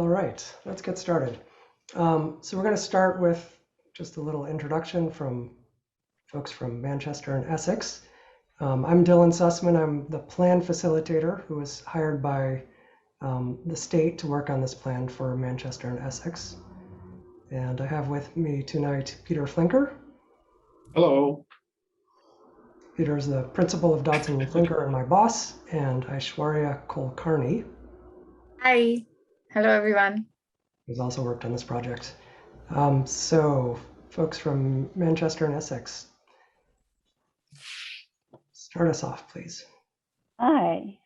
All right, let's get started. So we're going to start with just a little introduction from folks from Manchester and Essex. I'm Dylan Sussman. I'm the plan facilitator who was hired by the state to work on this plan for Manchester and Essex. And I have with me tonight Peter Flinker. Hello. Peter is the principal of Dodson and Flinker and my boss, and Aishwarya Kulkarni, Hi. Hello, everyone. who's also worked on this project. So folks from Manchester and Essex, start us off, please. Hi.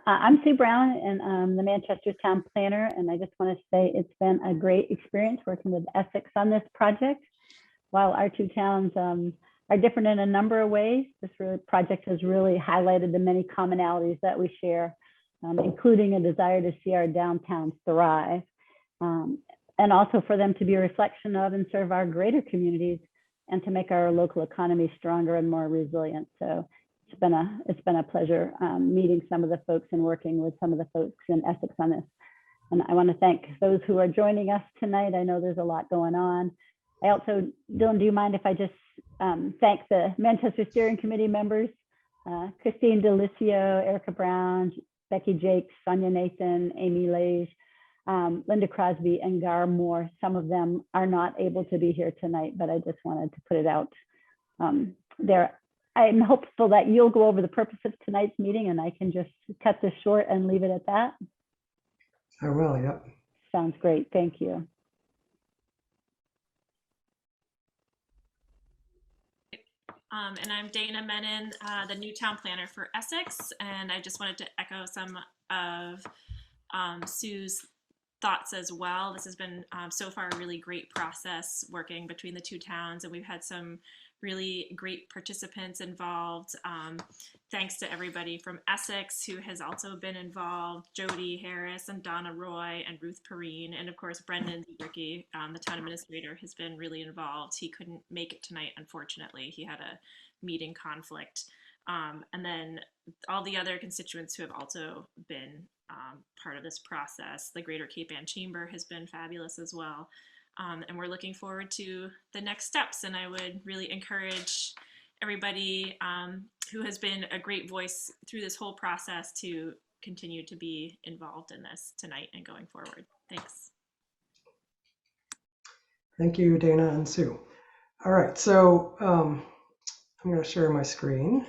I'm Sue Brown, and I'm the Manchester Town Planner, and I just want to say it's been a great experience working with Essex on this project. While our two towns are different in a number of ways, this project has really highlighted the many commonalities that we share, including a desire to see our downtowns thrive, and also for them to be a reflection of and serve our greater communities and to make our local economy stronger and more resilient. So it's been a pleasure meeting some of the folks and working with some of the folks in Essex on this. And I want to thank those who are joining us tonight. I know there's a lot going on. I also, Dylan, do you mind if I just thank the Manchester Steering Committee members, Christine Delicio, Erica Brown, Becky Jakes, Sonia Nathan, Amy Lage, Linda Crosby, and Gar Moore. Some of them are not able to be here tonight, but I just wanted to put it out there. I'm hopeful that you'll go over the purpose of tonight's meeting, and I can just cut this short and leave it at that. I will, yep. Sounds great. Thank you. And I'm Dana Menon, the new town planner for Essex, and I just wanted to echo some of Sue's thoughts as well. This has been so far a really great process working between the two towns, and we've had some really great participants involved. Thanks to everybody from Essex who has also been involved, Jody Harris and Donna Roy and Ruth Perrine, and of course Brendan Ricky, the town administrator, has been really involved. He couldn't make it tonight, unfortunately. He had a meeting conflict. And then all the other constituents who have also been part of this process. The Greater Cape Ann Chamber has been fabulous as well. And we're looking forward to the next steps. And I would really encourage everybody who has been a great voice through this whole process to continue to be involved in this tonight and going forward. Thanks. Thank you, Dana and Sue. All right, so I'm going to share my screen.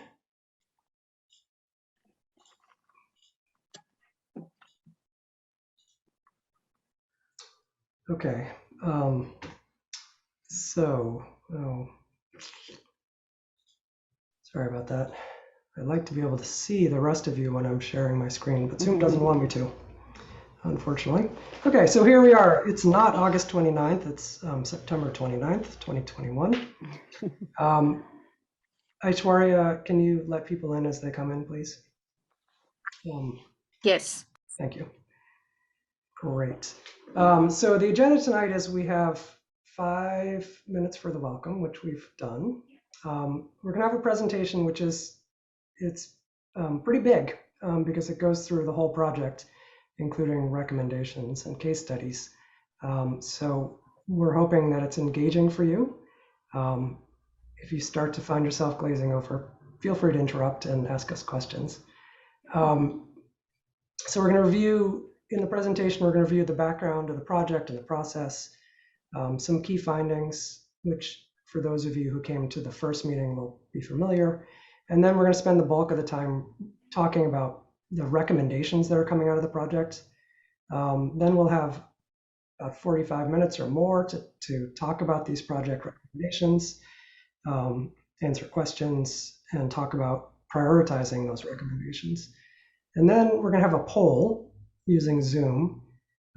Okay, sorry about that. I'd like to be able to see the rest of you when I'm sharing my screen, but Zoom doesn't want me to, unfortunately. Okay, so here we are. It's not August 29th, it's September 29th, 2021. Aishwarya, can you let people in as they come in, please? Yes. Thank you. Great. So the agenda tonight is we have 5 minutes for the welcome, which we've done. We're going to have a presentation, which is pretty big because it goes through the whole project, including recommendations and case studies. So we're hoping that it's engaging for you. If you start to find yourself glazing over, feel free to interrupt and ask us questions. So we're going to review. In the presentation, we're going to review the background of the project and the process, some key findings, which for those of you who came to the first meeting will be familiar. And then we're going to spend the bulk of the time talking about the recommendations that are coming out of the project. Then we'll have about 45 minutes or more to talk about these project recommendations, answer questions, and talk about prioritizing those recommendations. And then we're going to have a poll using Zoom,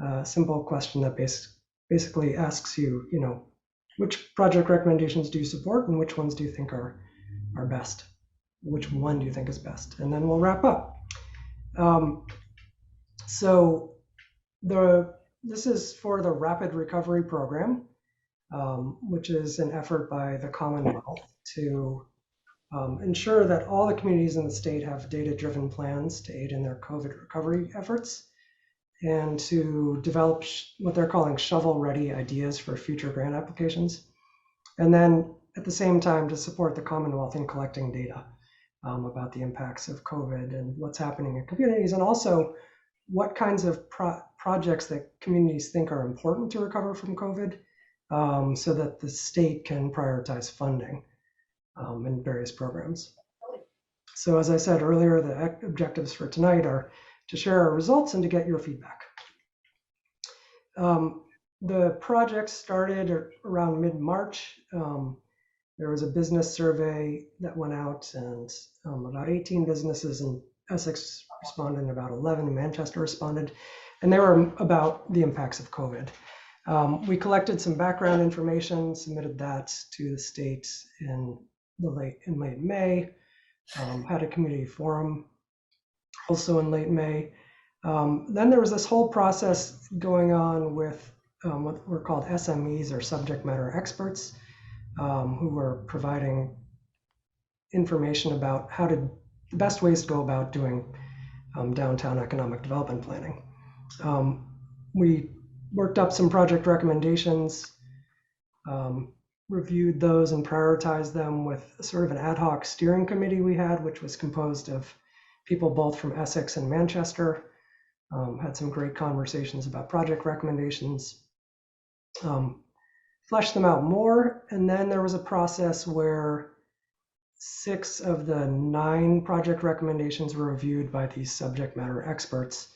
a simple question that basically asks you, which project recommendations do you support and which ones do you think are best? Which one do you think is best? And then we'll wrap up. So this is for the Rapid Recovery Program, which is an effort by the Commonwealth to ensure that all the communities in the state have data-driven plans to aid in their COVID recovery efforts. and to develop what they're calling shovel-ready ideas for future grant applications. And then at the same time to support the Commonwealth in collecting data about the impacts of COVID and what's happening in communities, and also what kinds of projects that communities think are important to recover from COVID, so that the state can prioritize funding in various programs. So as I said earlier, the objectives for tonight are to share our results and to get your feedback. The project started around mid-March. There was a business survey that went out, and about 18 businesses in Essex responded, and about 11 in Manchester responded, and they were about the impacts of COVID. We collected some background information, submitted that to the state in late May, had a community forum also in late May. Then there was this whole process going on with what were called SMEs, or subject matter experts, who were providing information about the best ways to go about doing downtown economic development planning. We worked up some project recommendations, reviewed those and prioritized them with sort of an ad hoc steering committee we had, which was composed of people both from Essex and Manchester. Had some great conversations about project recommendations, fleshed them out more, and then there was a process where 6 of the 9 project recommendations were reviewed by these subject matter experts,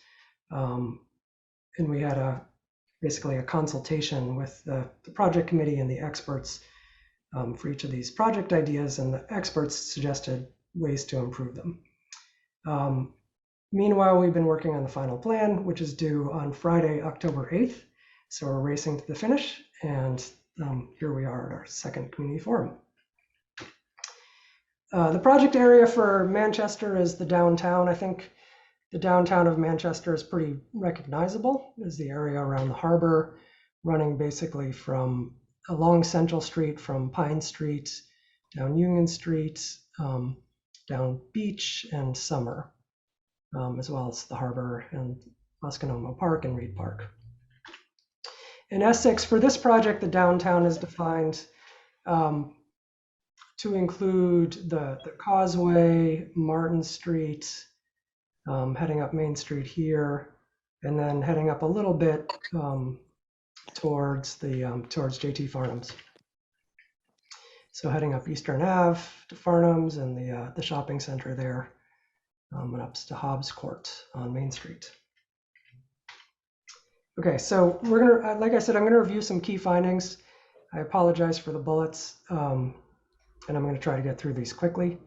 and we had basically a consultation with the project committee and the experts for each of these project ideas, and the experts suggested ways to improve them. Meanwhile, we've been working on the final plan, which is due on Friday, October 8th. So we're racing to the finish, and here we are at our second community forum. The project area for Manchester is the downtown. I think the downtown of Manchester is pretty recognizable as the area around the harbor, running basically from along Central Street, from Pine Street, down Union Street, down Beach and Summer, as well as the harbor and Musconoma Park and Reed Park. In Essex, for this project, the downtown is defined to include the Causeway, Martin Street, heading up Main Street here, and then heading up a little bit towards JT Farnham's. So heading up Eastern Ave to Farnham's and the shopping center there, and up to Hobbs Court on Main Street. Okay, so we're gonna, like I said, I'm gonna review some key findings. I apologize for the bullets, and I'm gonna try to get through these quickly,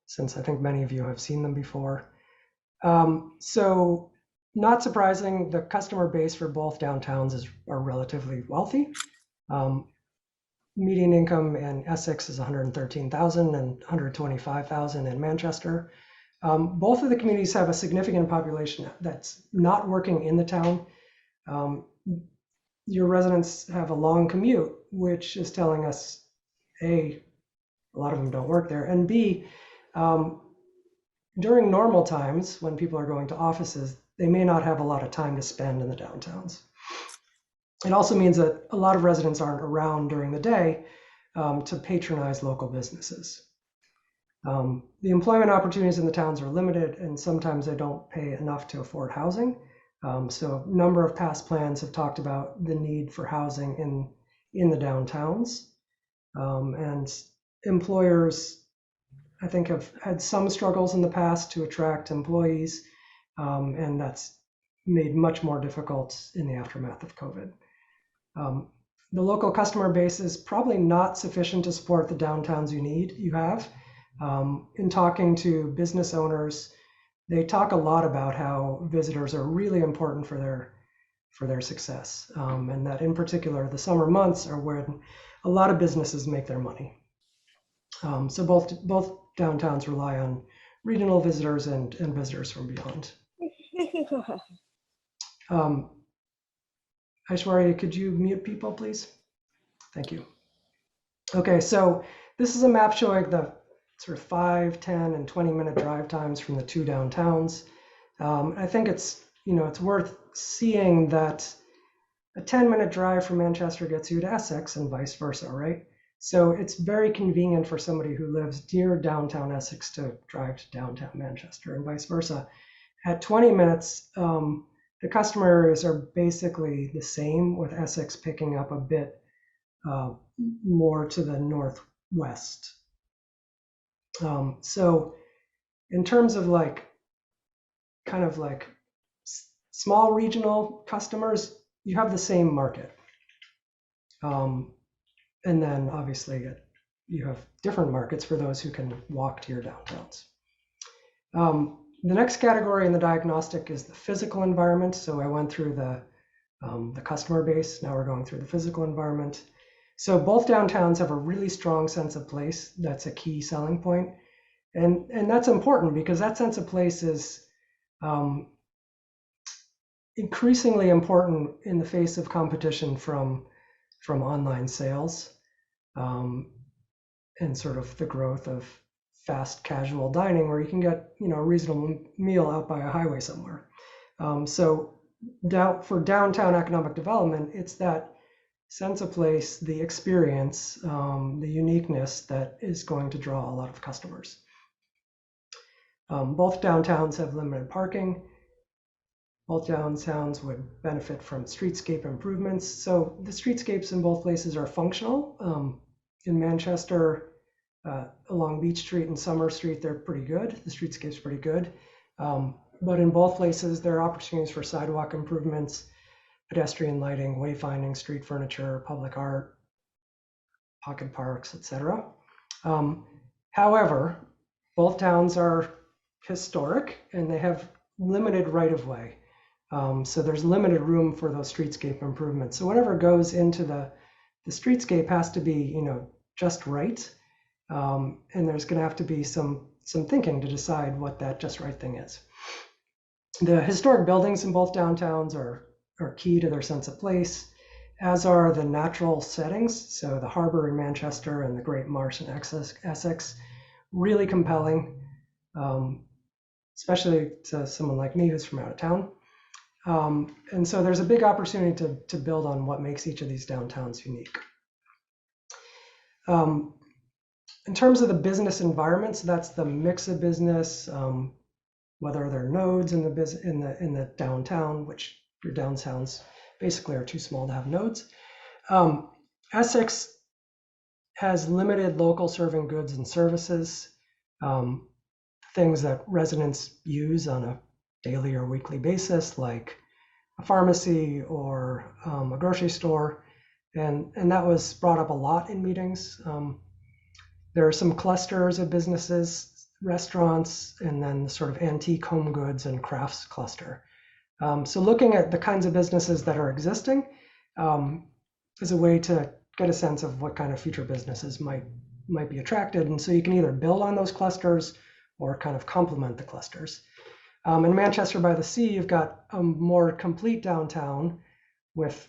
since I think many of you have seen them before. So not surprising, the customer base for both downtowns are relatively wealthy. Median income in Essex is 113,000 and 125,000 in Manchester. Both of the communities have a significant population that's not working in the town. Your residents have a long commute, which is telling us, A, a lot of them don't work there, and B, during normal times when people are going to offices, they may not have a lot of time to spend in the downtowns. It also means that a lot of residents aren't around during the day to patronize local businesses. The employment opportunities in the towns are limited, and sometimes they don't pay enough to afford housing. So a number of past plans have talked about the need for housing in the downtowns. And employers, I think, have had some struggles in the past to attract employees, and that's made much more difficult in the aftermath of COVID. The local customer base is probably not sufficient to support the downtowns you have. In talking to business owners, they talk a lot about how visitors are really important for their success, and that in particular the summer months are when a lot of businesses make their money. So both downtowns rely on regional visitors and visitors from beyond. Aishwarya, could you mute people, please? Thank you. Okay, so this is a map showing the sort of 5, 10, and 20-minute drive times from the two downtowns. I think it's it's worth seeing that a 10-minute drive from Manchester gets you to Essex and vice versa, right? So it's very convenient for somebody who lives near downtown Essex to drive to downtown Manchester and vice versa. At 20 minutes, the customer areas are basically the same, with Essex picking up a bit more to the northwest. So in terms of kind of small regional customers, you have the same market. And then obviously you have different markets for those who can walk to your downtowns. The next category in the diagnostic is the physical environment. So I went through the customer base. Now we're going through the physical environment. So both downtowns have a really strong sense of place. That's a key selling point. And that's important because that sense of place is increasingly important in the face of competition from online sales and sort of the growth of fast casual dining, where you can get a reasonable meal out by a highway somewhere. So for downtown economic development, it's that sense of place, the experience, the uniqueness that is going to draw a lot of customers. Both downtowns have limited parking. Both downtowns would benefit from streetscape improvements. So the streetscapes in both places are functional. In Manchester, along Beach Street and Summer Street, they're pretty good. The streetscape's pretty good. But in both places, there are opportunities for sidewalk improvements, pedestrian lighting, wayfinding, street furniture, public art, pocket parks, etc. However, both towns are historic and they have limited right-of-way. So there's limited room for those streetscape improvements. So whatever goes into the streetscape has to be, just right. And there's going to have to be some thinking to decide what that just right thing is. The historic buildings in both downtowns are key to their sense of place, as are the natural settings. So the harbor in Manchester and the Great Marsh in Essex, really compelling, especially to someone like me who's from out of town. And so there's a big opportunity to build on what makes each of these downtowns unique. In terms of the business environment, so that's the mix of business, whether there are nodes in the downtown, which your downtowns basically are too small to have nodes. Essex has limited local serving goods and services, things that residents use on a daily or weekly basis, like a pharmacy or a grocery store. And that was brought up a lot in meetings. There are some clusters of businesses, restaurants, and then the sort of antique home goods and crafts cluster. So looking at the kinds of businesses that are existing is a way to get a sense of what kind of future businesses might be attracted. And so you can either build on those clusters or kind of complement the clusters. In Manchester by the Sea, you've got a more complete downtown with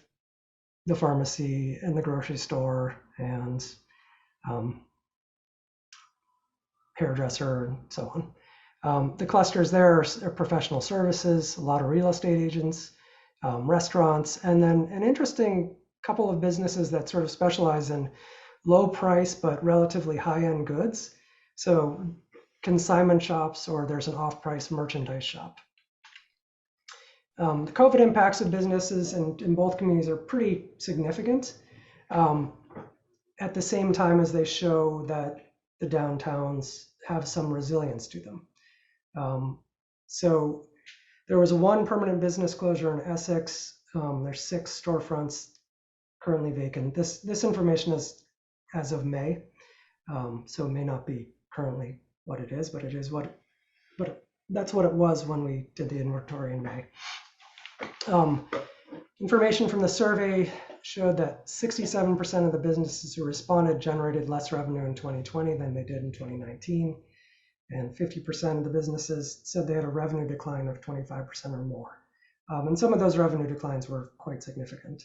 the pharmacy and the grocery store and hairdresser and so on. The clusters there are professional services, a lot of real estate agents, restaurants, and then an interesting couple of businesses that sort of specialize in low price but relatively high-end goods. So consignment shops, or there's an off-price merchandise shop. The COVID impacts of businesses in both communities are pretty significant, at the same time as they show that the downtowns have some resilience to them. So there was one permanent business closure in Essex. There's 6 storefronts currently vacant. This information is as of May, so it may not be currently what it is, but that's what it was when we did the inventory in May. Information from the survey showed that 67% of the businesses who responded generated less revenue in 2020 than they did in 2019, and 50% of the businesses said they had a revenue decline of 25% or more. And some of those revenue declines were quite significant.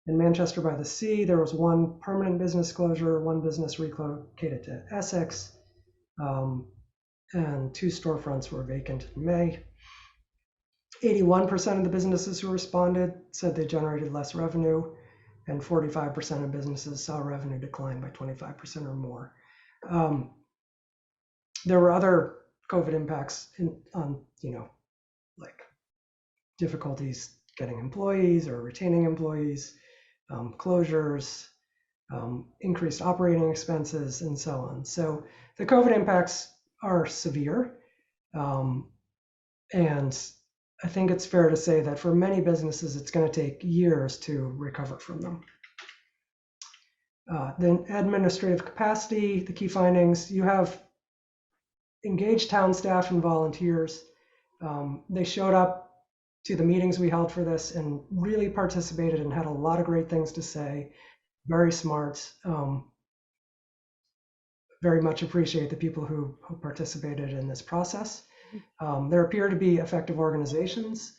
In Manchester by the Sea, there was one permanent business closure, one business relocated to Essex, and 2 storefronts were vacant in May. 81% of the businesses who responded said they generated less revenue, and 45% of businesses saw revenue decline by 25% or more. There were other COVID impacts on, like difficulties getting employees or retaining employees, closures, increased operating expenses, and so on. So the COVID impacts are severe. And I think it's fair to say that for many businesses, it's going to take years to recover from them. Then administrative capacity, the key findings, you have engaged town staff and volunteers. They showed up to the meetings we held for this and really participated and had a lot of great things to say. Very smart. Very much appreciate the people who participated in this process. There appear to be effective organizations.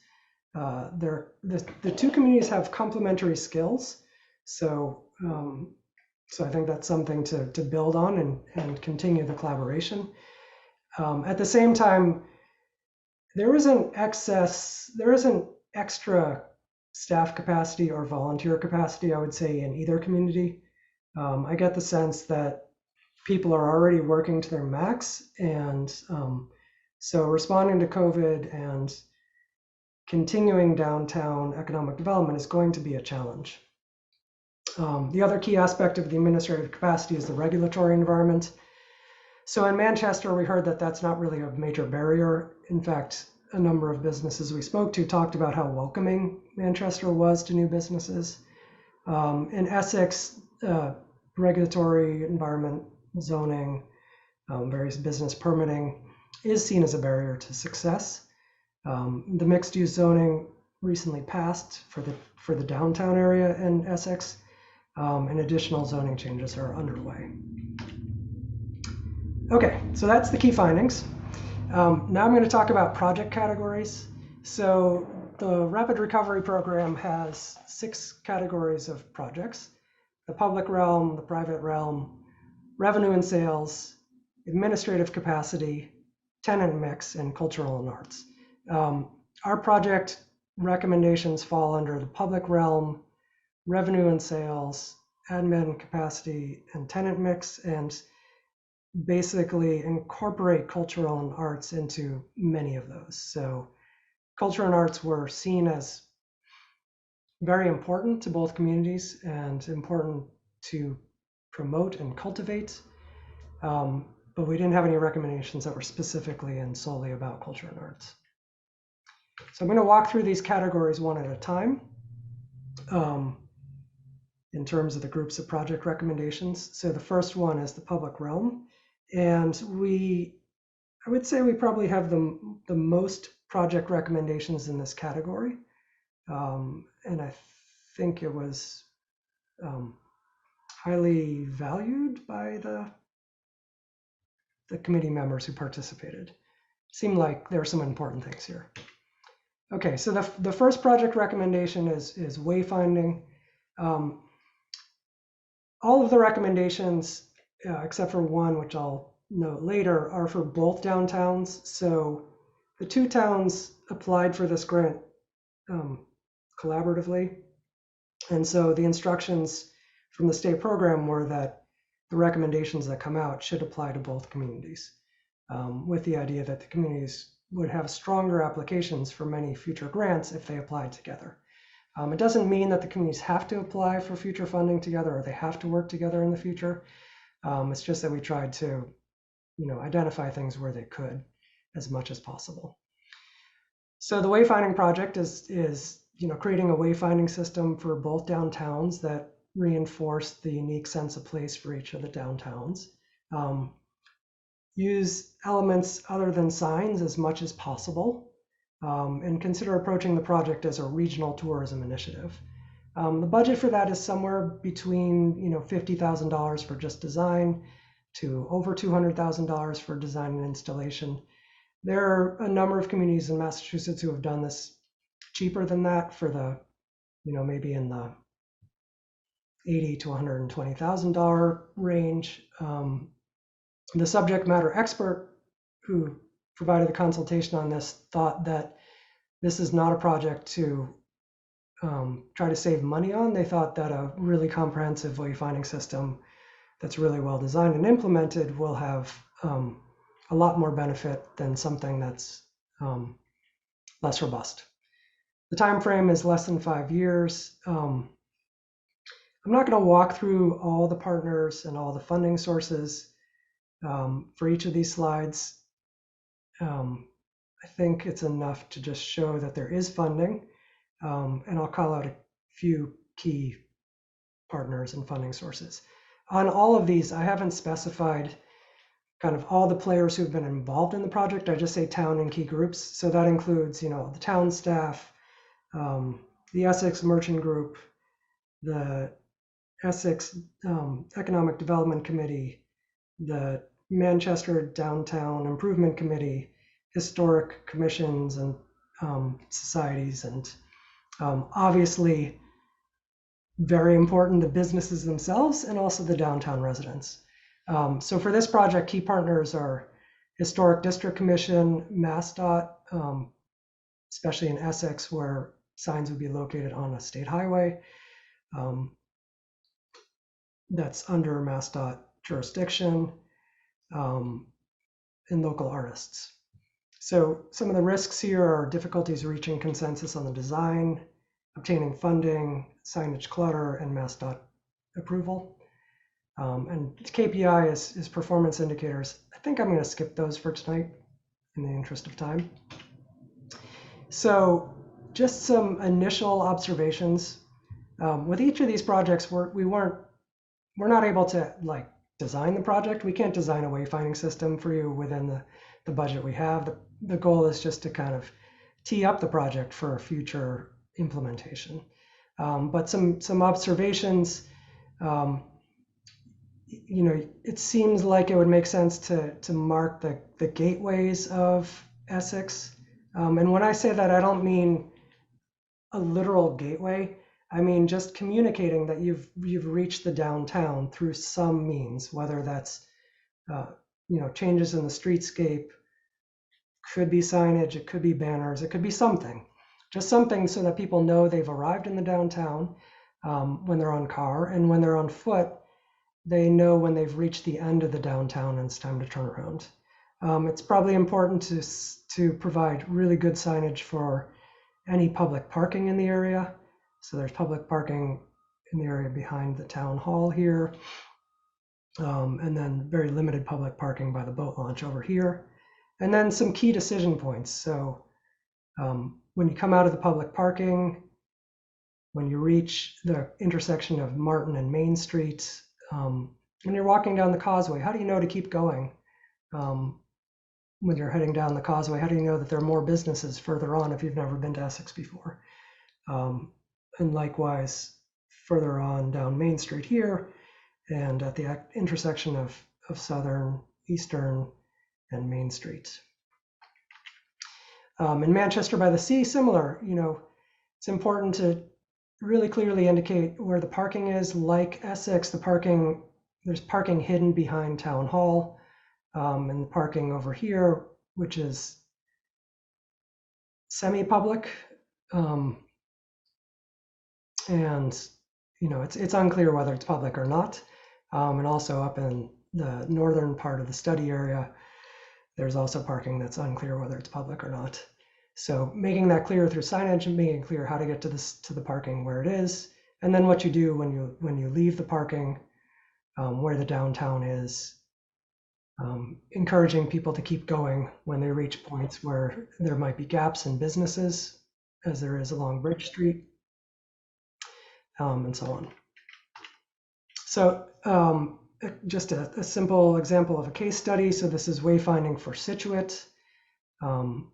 The two communities have complementary skills. So I think that's something to build on and continue the collaboration. At the same time, there isn't extra staff capacity or volunteer capacity, I would say, in either community. I get the sense that people are already working to their max, and so responding to COVID and continuing downtown economic development is going to be a challenge. The other key aspect of the administrative capacity is the regulatory environment. So in Manchester, we heard that that's not really a major barrier. In fact, a number of businesses we spoke to talked about how welcoming Manchester was to new businesses. In Essex, regulatory environment, zoning, various business permitting is seen as a barrier to success. The mixed-use zoning recently passed for the downtown area in Essex, and additional zoning changes are underway. Okay, so that's the key findings. Now I'm going to talk about project categories. So the Rapid Recovery Program has 6 categories of projects: the public realm, the private realm, revenue and sales, administrative capacity, tenant mix, and cultural and arts. Our project recommendations fall under the public realm, revenue and sales, admin capacity, and tenant mix, and basically incorporate cultural and arts into many of those. So culture and arts were seen as very important to both communities and important to promote and cultivate. But we didn't have any recommendations that were specifically and solely about culture and arts. So I'm going to walk through these categories one at a time in terms of the groups of project recommendations. So the first one is the public realm. And I would say we probably have the most project recommendations in this category. And I think it was highly valued by the committee members who participated. Seemed like there are some important things here. Okay, so the first project recommendation is wayfinding. All of the recommendations, except for one, which I'll note later, are for both downtowns. So the two towns applied for this grant collaboratively. And so the instructions from the state program were that the recommendations that come out should apply to both communities, with the idea that the communities would have stronger applications for many future grants if they applied together. It doesn't mean that the communities have to apply for future funding together or they have to work together in the future. It's just that we tried to, identify things where they could as much as possible. So the wayfinding project is creating a wayfinding system for both downtowns that reinforce the unique sense of place for each of the downtowns. Use elements other than signs as much as possible, and consider approaching the project as a regional tourism initiative. The budget for that is somewhere between $50,000 for just design to over $200,000 for design and installation. There are a number of communities in Massachusetts who have done this cheaper than that for the, maybe in the $80,000 to $120,000 range. The subject matter expert who provided the consultation on this thought that this is not a project to try to save money on. They thought that a really comprehensive wayfinding system that's really well designed and implemented will have a lot more benefit than something that's less robust. The time frame is less than 5 years. I'm not going to walk through all the partners and all the funding sources for each of these slides. I think it's enough to just show that there is funding, and I'll call out a few key partners and funding sources. On all of these, I haven't specified kind of all the players who've been involved in the project. I just say town and key groups. So that includes, the town staff, the Essex Merchant Group, the Essex Economic Development Committee, the Manchester Downtown Improvement Committee, historic commissions and societies, and obviously very important, the businesses themselves and also the downtown residents. So for this project, key partners are Historic District Commission, MassDOT, especially in Essex where signs would be located on a state highway. That's under MassDOT jurisdiction, and local artists. So some of the risks here are difficulties reaching consensus on the design, obtaining funding, signage clutter, and MassDOT approval. And KPI is performance indicators. I think I'm going to skip those for tonight in the interest of time. So just some initial observations. With each of these projects, we're not able to design the project. We can't design a wayfinding system for you within the budget we have. The goal is just to kind of tee up the project for a future implementation. But some observations, it seems like it would make sense to mark the gateways of Essex. And when I say that, I don't mean a literal gateway. I mean just communicating that you've reached the downtown through some means, whether that's changes in the streetscape, could be signage, it could be banners, it could be something. Just something so that people know they've arrived in the downtown when they're on car, and when they're on foot, they know when they've reached the end of the downtown and it's time to turn around. It's probably important to provide really good signage for any public parking in the area. So there's public parking in the area behind the town hall here, and then very limited public parking by the boat launch over here. And then some key decision points. So when you come out of the public parking, when you reach the intersection of Martin and Main Street, when you're walking down the causeway, how do you know to keep going? When you're heading down the causeway, how do you know that there are more businesses further on if you've never been to Essex before? And likewise, further on down Main Street here, and at the intersection of Southern, Eastern, and Main Street. In Manchester by the Sea, similar, it's important to really clearly indicate where the parking is. Like Essex, there's parking hidden behind Town Hall, and the parking over here, which is semi-public, and it's unclear whether it's public or not. And also up in the northern part of the study area, there's also parking that's unclear whether it's public or not. So making that clear through signage and making clear how to get to the parking where it is, and then what you do when you leave the parking, where the downtown is, encouraging people to keep going when they reach points where there might be gaps in businesses, as there is along Bridge Street, and so on. So just a simple example of a case study. So this is wayfinding for Scituate. So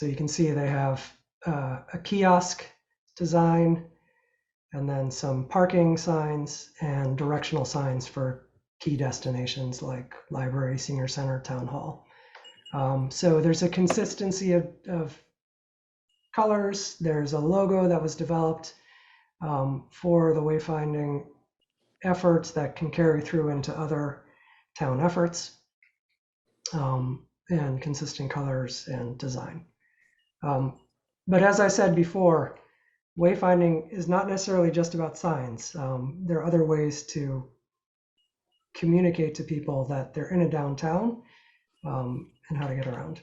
you can see they have a kiosk design, and then some parking signs and directional signs for key destinations like library, senior center, town hall. So there's a consistency of colors. There's a logo that was developed for the wayfinding efforts that can carry through into other town efforts, and consistent colors and design. But as I said before, wayfinding is not necessarily just about signs. There are other ways to communicate to people that they're in a downtown and how to get around.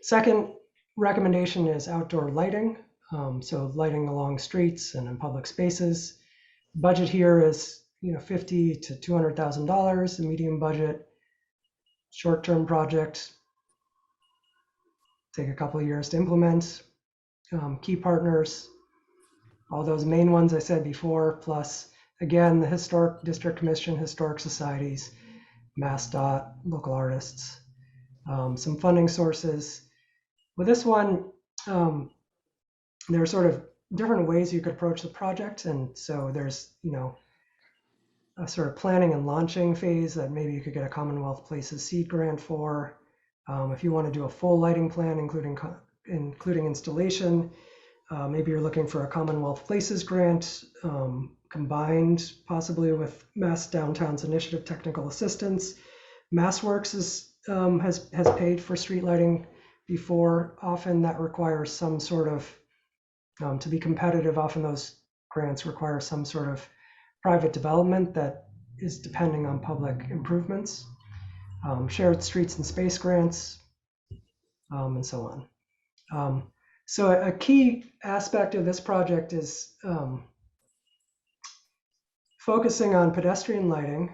Second recommendation is outdoor lighting. So lighting along streets and in public spaces. Budget here is $50,000 to $200,000, a medium budget, short-term project. Take a couple of years to implement. Key partners, all those main ones I said before, plus again the Historic District Commission, historic societies, MassDOT, local artists, some funding sources. With this one, there are sort of different ways you could approach the project, and so there's a sort of planning and launching phase that maybe you could get a Commonwealth Places seed grant for. If you want to do a full lighting plan, including installation, maybe you're looking for a Commonwealth Places grant, combined possibly with Mass Downtowns Initiative technical assistance. MassWorks has paid for street lighting before. Often that requires some sort of, to be competitive, often those grants require some sort of private development that is depending on public improvements. Shared streets and space grants, and so on. So a key aspect of this project is focusing on pedestrian lighting,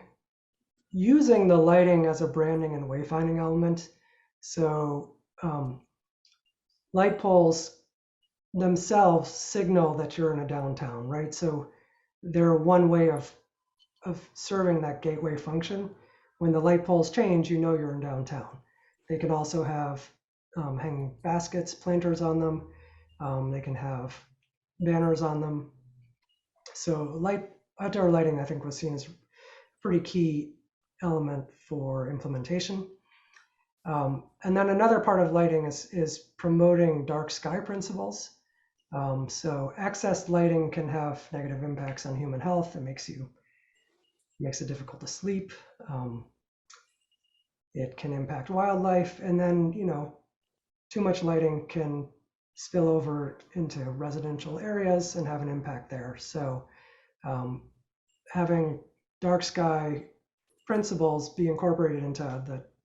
using the lighting as a branding and wayfinding element. So light poles themselves signal that you're in a downtown, right? So they're one way of serving that gateway function. When the light poles change, you know you're in downtown. They can also have hanging baskets, planters on them. They can have banners on them. So outdoor lighting, I think, was seen as a pretty key element for implementation. And then another part of lighting is promoting dark sky principles. So excess lighting can have negative impacts on human health. It makes it difficult to sleep. It can impact wildlife, and then too much lighting can spill over into residential areas and have an impact there. So having dark sky principles be incorporated into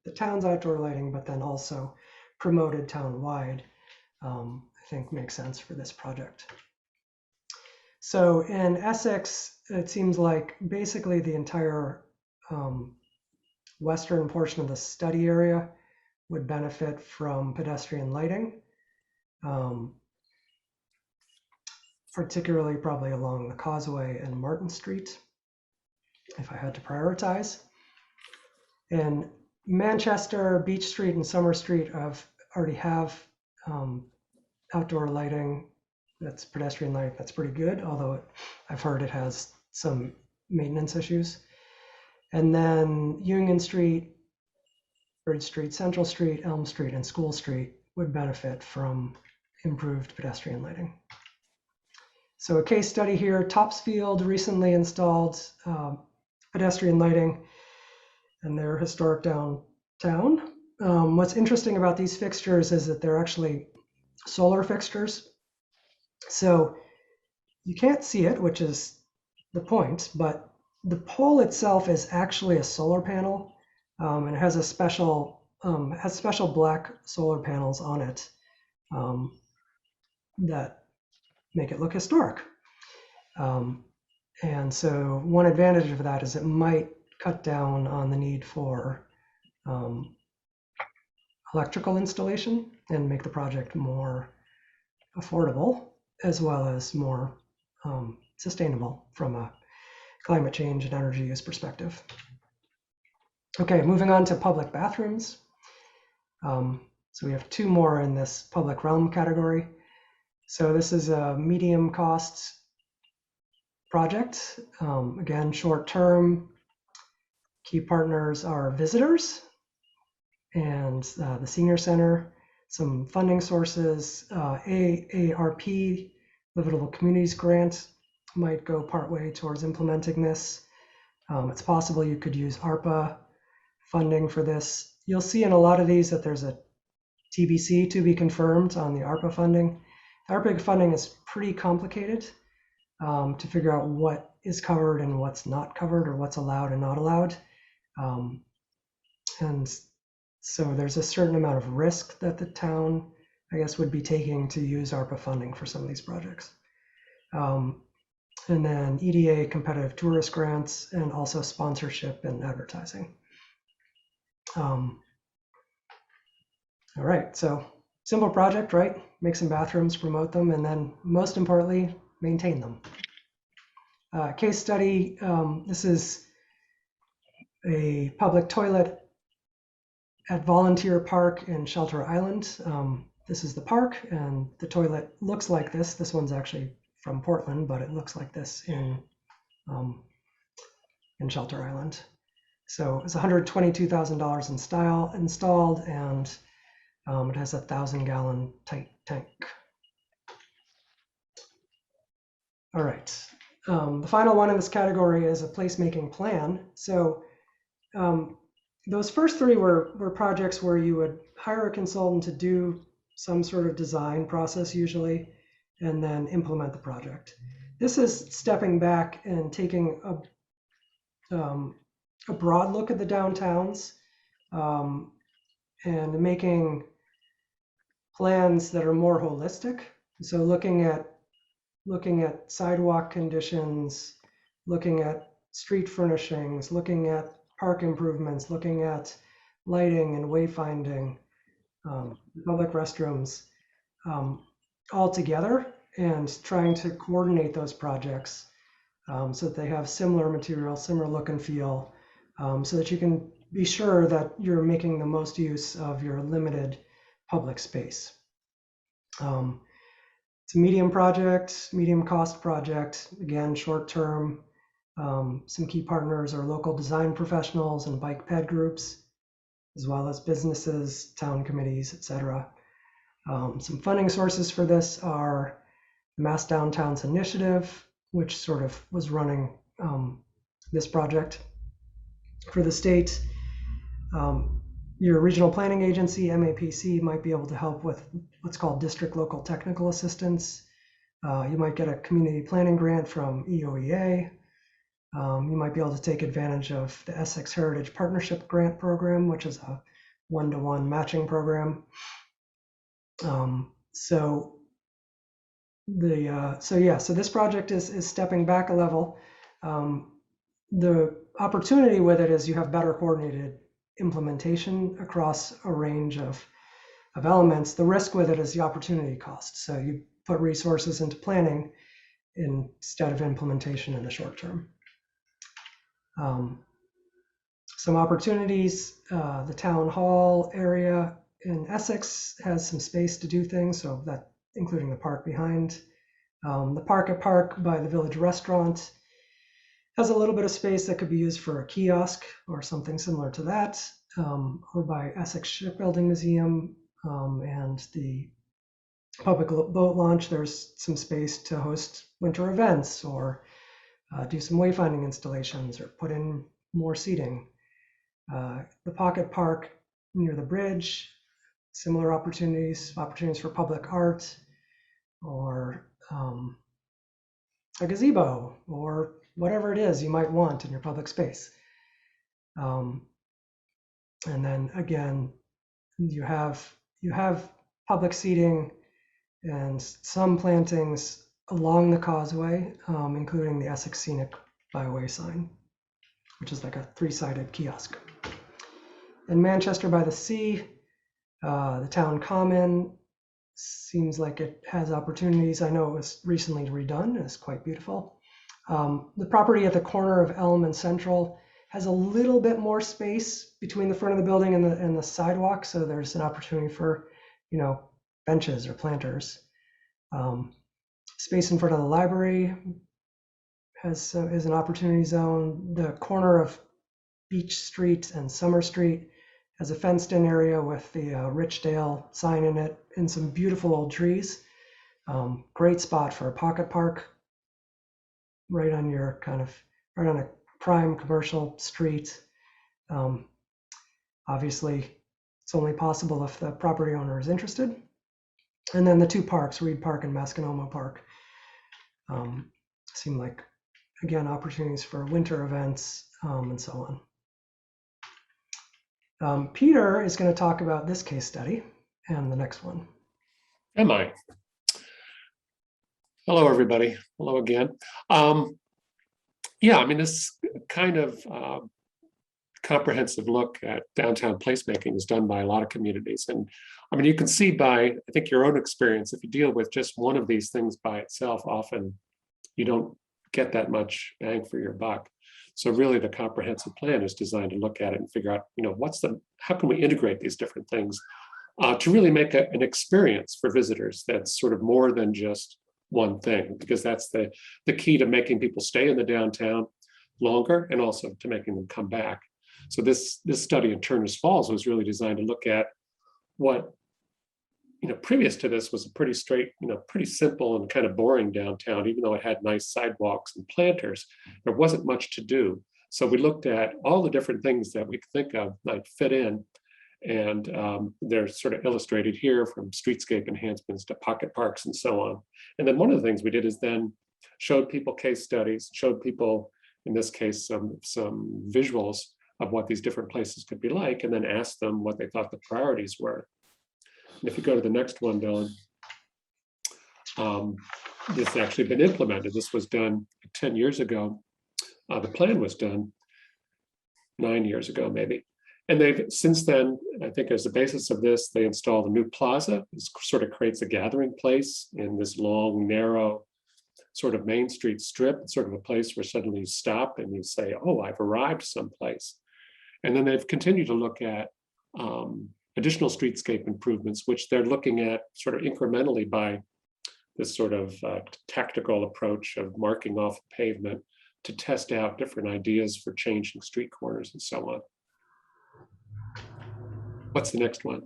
the town's outdoor lighting, but then also promoted town-wide, I think makes sense for this project. So in Essex, it seems like basically the entire western portion of the study area would benefit from pedestrian lighting, particularly probably along the Causeway and Martin Street, if I had to prioritize. In Manchester, Beach Street and Summer Street already have outdoor lighting that's pedestrian lighting that's pretty good, although I've heard it has some maintenance issues. And then Union Street, Bridge Street, Central Street, Elm Street, and School Street would benefit from improved pedestrian lighting. So a case study here, Topsfield recently installed pedestrian lighting in their historic downtown. What's interesting about these fixtures is that they're actually solar fixtures. So you can't see it, which is the point, but the pole itself is actually a solar panel, and it has a special black solar panels on it that make it look historic. And so one advantage of that is it might cut down on the need for electrical installation and make the project more affordable, as well as more sustainable from a climate change and energy use perspective. Okay, moving on to public bathrooms. So we have two more in this public realm category. So this is a medium cost project. Again, short term. Key partners are visitors and the senior center, some funding sources, AARP, Livable Communities Grant might go partway towards implementing this. It's possible you could use ARPA funding for this. You'll see in a lot of these that there's a TBC, to be confirmed, on the ARPA funding. The ARPA funding is pretty complicated to figure out what is covered and what's not covered, or what's allowed and not allowed. And so there's a certain amount of risk that the town, I guess, would be taking to use ARPA funding for some of these projects. And then EDA competitive tourist grants, and also sponsorship and advertising. All right, so simple project, right? Make some bathrooms, promote them, and then most importantly, maintain them. Case study, this is a public toilet at Volunteer Park in Shelter Island. This is the park, and the toilet looks like this. This one's actually from Portland, but it looks like this in Shelter Island. So it's $122,000 installed, and it has a 1,000-gallon tight tank. All right. The final one in this category is a placemaking plan. So those first three were projects where you would hire a consultant to do some sort of design process usually, and then implement the project. This is stepping back and taking a broad look at the downtowns and making plans that are more holistic. So looking at sidewalk conditions, looking at street furnishings, looking at park improvements, looking at lighting and wayfinding, public restrooms, all together, and trying to coordinate those projects so that they have similar material, similar look and feel, so that you can be sure that you're making the most use of your limited public space. It's a medium project, medium cost project, again, short term. Some key partners are local design professionals and bike ped groups, as well as businesses, town committees, etc. Some funding sources for this are the Mass Downtowns Initiative, which sort of was running this project for the state. Your regional planning agency, MAPC, might be able to help with what's called district local technical assistance. You might get a community planning grant from EOEA. You might be able to take advantage of the Essex Heritage Partnership Grant Program, which is a one-to-one matching program. So this project is stepping back a level. The opportunity with it is you have better coordinated implementation across a range of elements. The risk with it is the opportunity cost. So you put resources into planning instead of implementation in the short term. Some opportunities, the town hall area in Essex has some space to do things, so that including the park behind. The park at Park by the Village Restaurant has a little bit of space that could be used for a kiosk or something similar to that, or by Essex Shipbuilding Museum and the public boat launch. There's some space to host winter events or do some wayfinding installations or put in more seating. The Pocket Park near the bridge, similar opportunities for public art, or a gazebo, or whatever it is you might want in your public space. And then again, you have public seating and some plantings along the causeway, including the Essex Scenic Byway sign, which is like a 3-sided kiosk. In Manchester by the Sea, the town common seems like it has opportunities. I know it was recently redone. It's quite beautiful. The property at the corner of Elm and Central has a little bit more space between the front of the building and the sidewalk, so there's an opportunity for, benches or planters. Space in front of the library is an opportunity zone. The corner of Beach Street and Summer Street has a fenced-in area with the Richdale sign in it and some beautiful old trees. Great spot for a pocket park, right on a prime commercial street. Obviously, It's only possible if the property owner is interested. And then the two parks, Reed Park and Masconomo Park, seem like, again, opportunities for winter events and so on. Peter is going to talk about this case study and the next one. Am I? Hello, everybody. Hello again. Yeah, I mean, this kind of comprehensive look at downtown placemaking is done by a lot of communities. And I mean, you can see by, I think, your own experience, if you deal with just one of these things by itself, often you don't get that much bang for your buck. So really the comprehensive plan is designed to look at it and figure out, how can we integrate these different things to really make an experience for visitors that's sort of more than just one thing, because that's the key to making people stay in the downtown longer and also to making them come back. So this study in Turner's Falls was really designed to look at what, previous to this was a pretty straight, pretty simple and kind of boring downtown, even though it had nice sidewalks and planters, there wasn't much to do. So we looked at all the different things that we could think of might fit in. And they're sort of illustrated here, from streetscape enhancements to pocket parks and so on. And then one of the things we did is then showed people case studies, showed people, in this case, some visuals of what these different places could be like, and then asked them what they thought the priorities were. And if you go to the next one, Dylan, this has actually been implemented. This was done 10 years ago. The plan was done 9 years ago, maybe. And they've since then, I think as the basis of this, they installed a new plaza. This sort of creates a gathering place in this long, narrow sort of Main Street strip. It's sort of a place where suddenly you stop and you say, oh, I've arrived someplace. And then they've continued to look at additional streetscape improvements, which they're looking at sort of incrementally by this sort of tactical approach of marking off the pavement to test out different ideas for changing street corners and so on. What's the next one?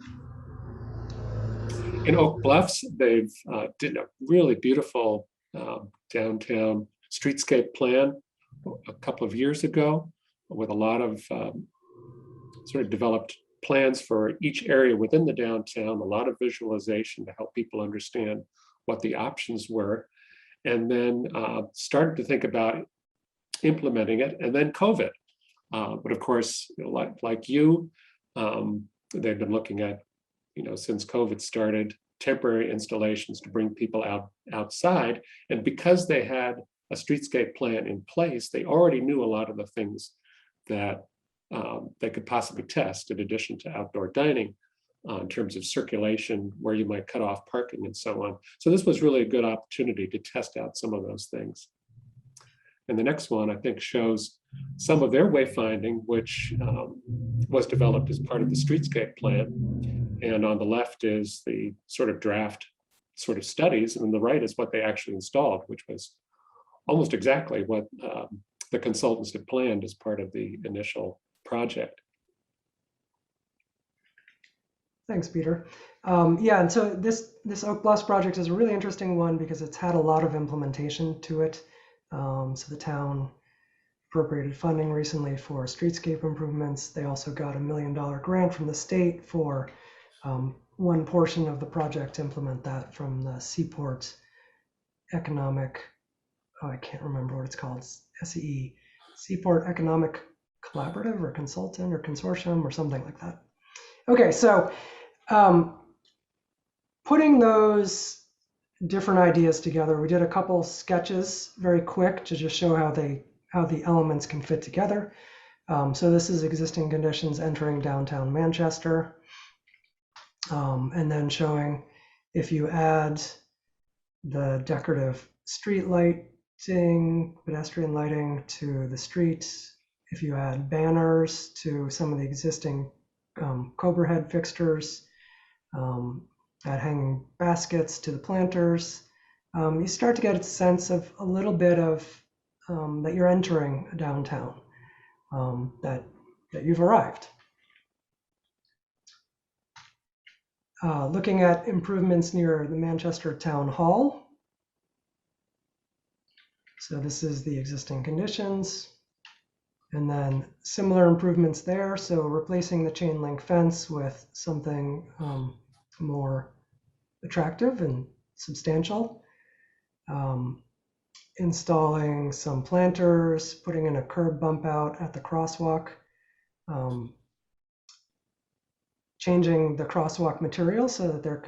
In Oak Bluffs, they've did a really beautiful downtown streetscape plan a couple of years ago with a lot of sort of developed plans for each area within the downtown, a lot of visualization to help people understand what the options were, and then started to think about implementing it, and then COVID. But of course, like you, they've been looking at, since COVID started, temporary installations to bring people outside. And because they had a streetscape plan in place, they already knew a lot of the things that they could possibly test in addition to outdoor dining in terms of circulation, where you might cut off parking and so on. So this was really a good opportunity to test out some of those things. And the next one, I think, shows some of their wayfinding, which was developed as part of the streetscape plan. And on the left is the sort of draft sort of studies, and on the right is what they actually installed, which was almost exactly what the consultants had planned as part of the initial project. Thanks, Peter. Yeah, and so this Oak Bluffs project is a really interesting one because it's had a lot of implementation to it. So the town appropriated funding recently for streetscape improvements. They also got $1 million grant from the state for one portion of the project to implement that from the Seaport Economic, I can't remember what it's called, SEE, Seaport Economic Collaborative or Consultant or Consortium or something like that. Okay, so putting those different ideas together, we did a couple sketches very quick to just show how the elements can fit together. So this is existing conditions entering downtown Manchester, and then showing if you add the decorative street lighting, pedestrian lighting to the streets, if you add banners to some of the existing Cobra head fixtures, add hanging baskets to the planters, you start to get a sense of a little bit of that you're entering a downtown, that you've arrived. Looking at improvements near the Manchester Town Hall. So this is the existing conditions. And then similar improvements there. So replacing the chain link fence with something more attractive and substantial. Installing some planters, putting in a curb bump out at the crosswalk, changing the crosswalk material so that they're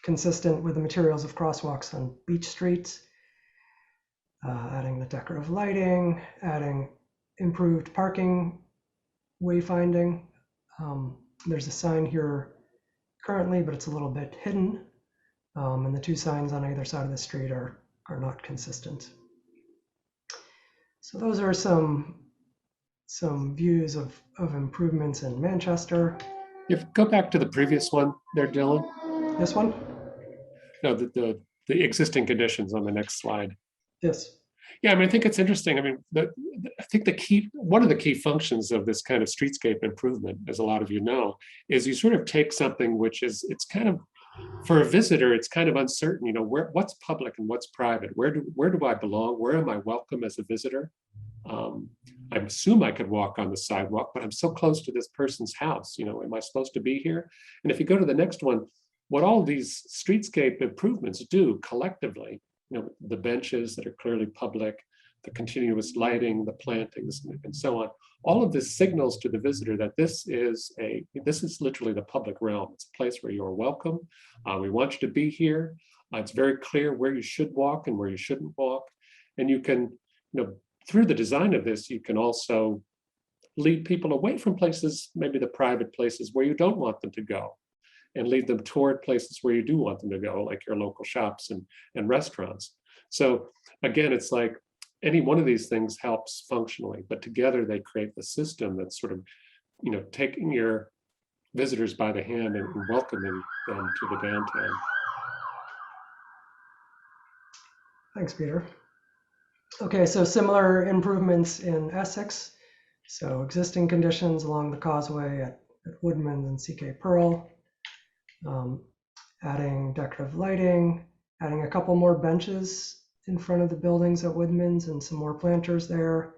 consistent with the materials of crosswalks on Beach Street, adding the decorative lighting, adding improved parking wayfinding. There's a sign here currently, but it's a little bit hidden. And the two signs on either side of the street are not consistent. So those are some views of improvements in Manchester. If go back to the previous one there, Dylan. This one? No, the existing conditions on the next slide. This. Yeah, I mean, I think it's interesting. I mean, I think one of the key functions of this kind of streetscape improvement, as a lot of you know, is you sort of take something which is, it's kind of, for a visitor, it's kind of uncertain, you know, what's public and what's private? Where do I belong? Where am I welcome as a visitor? I assume I could walk on the sidewalk, but I'm so close to this person's house, you know, am I supposed to be here? And if you go to the next one, what all these streetscape improvements do collectively, you know, the benches that are clearly public, the continuous lighting, the plantings, and so on. All of this signals to the visitor that this is literally the public realm. It's a place where you are welcome. We want you to be here. It's very clear where you should walk and where you shouldn't walk. And you can, you know, through the design of this, you can also lead people away from places, maybe the private places where you don't want them to go, and lead them toward places where you do want them to go, like your local shops and restaurants. So again, it's like any one of these things helps functionally, but together they create the system that's sort of, you know, taking your visitors by the hand and welcoming them to the downtown. Thanks, Peter. Okay, so similar improvements in Essex. So existing conditions along the causeway at Woodman's and CK Pearl. Adding decorative lighting, adding a couple more benches in front of the buildings at Woodman's and some more planters there,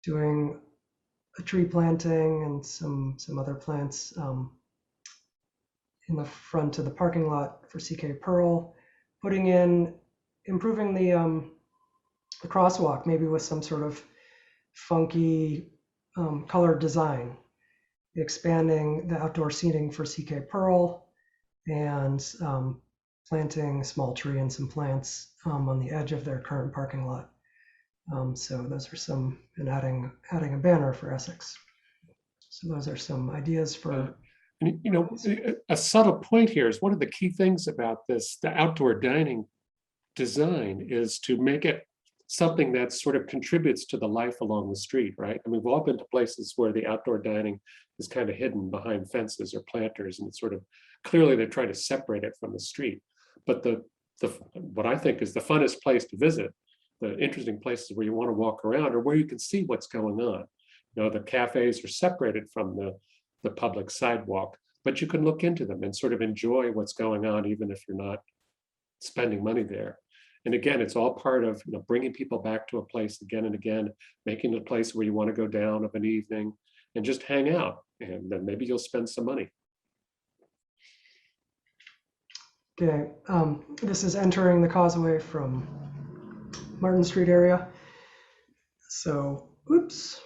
doing a tree planting and some other plants in the front of the parking lot for CK Pearl, improving the crosswalk, maybe with some sort of funky colored design, expanding the outdoor seating for CK Pearl, and planting a small tree and some plants on the edge of their current parking lot. So those are some, and adding a banner for Essex. So those are some ideas for. And, you know, a subtle point here is one of the key things about this, the outdoor dining design, is to make it something that sort of contributes to the life along the street, right? I mean, we've all been to places where the outdoor dining is kind of hidden behind fences or planters, and it's sort of clearly they're trying to separate it from the street. But what I think is the funnest place to visit, the interesting places where you want to walk around or where you can see what's going on. You know, the cafes are separated from the public sidewalk, but you can look into them and sort of enjoy what's going on, even if you're not spending money there. And again, it's all part of, you know, bringing people back to a place again and again, making it a place where you want to go down of an evening and just hang out, and then maybe you'll spend some money. Okay, this is entering the causeway from Martin Street area. So, oops.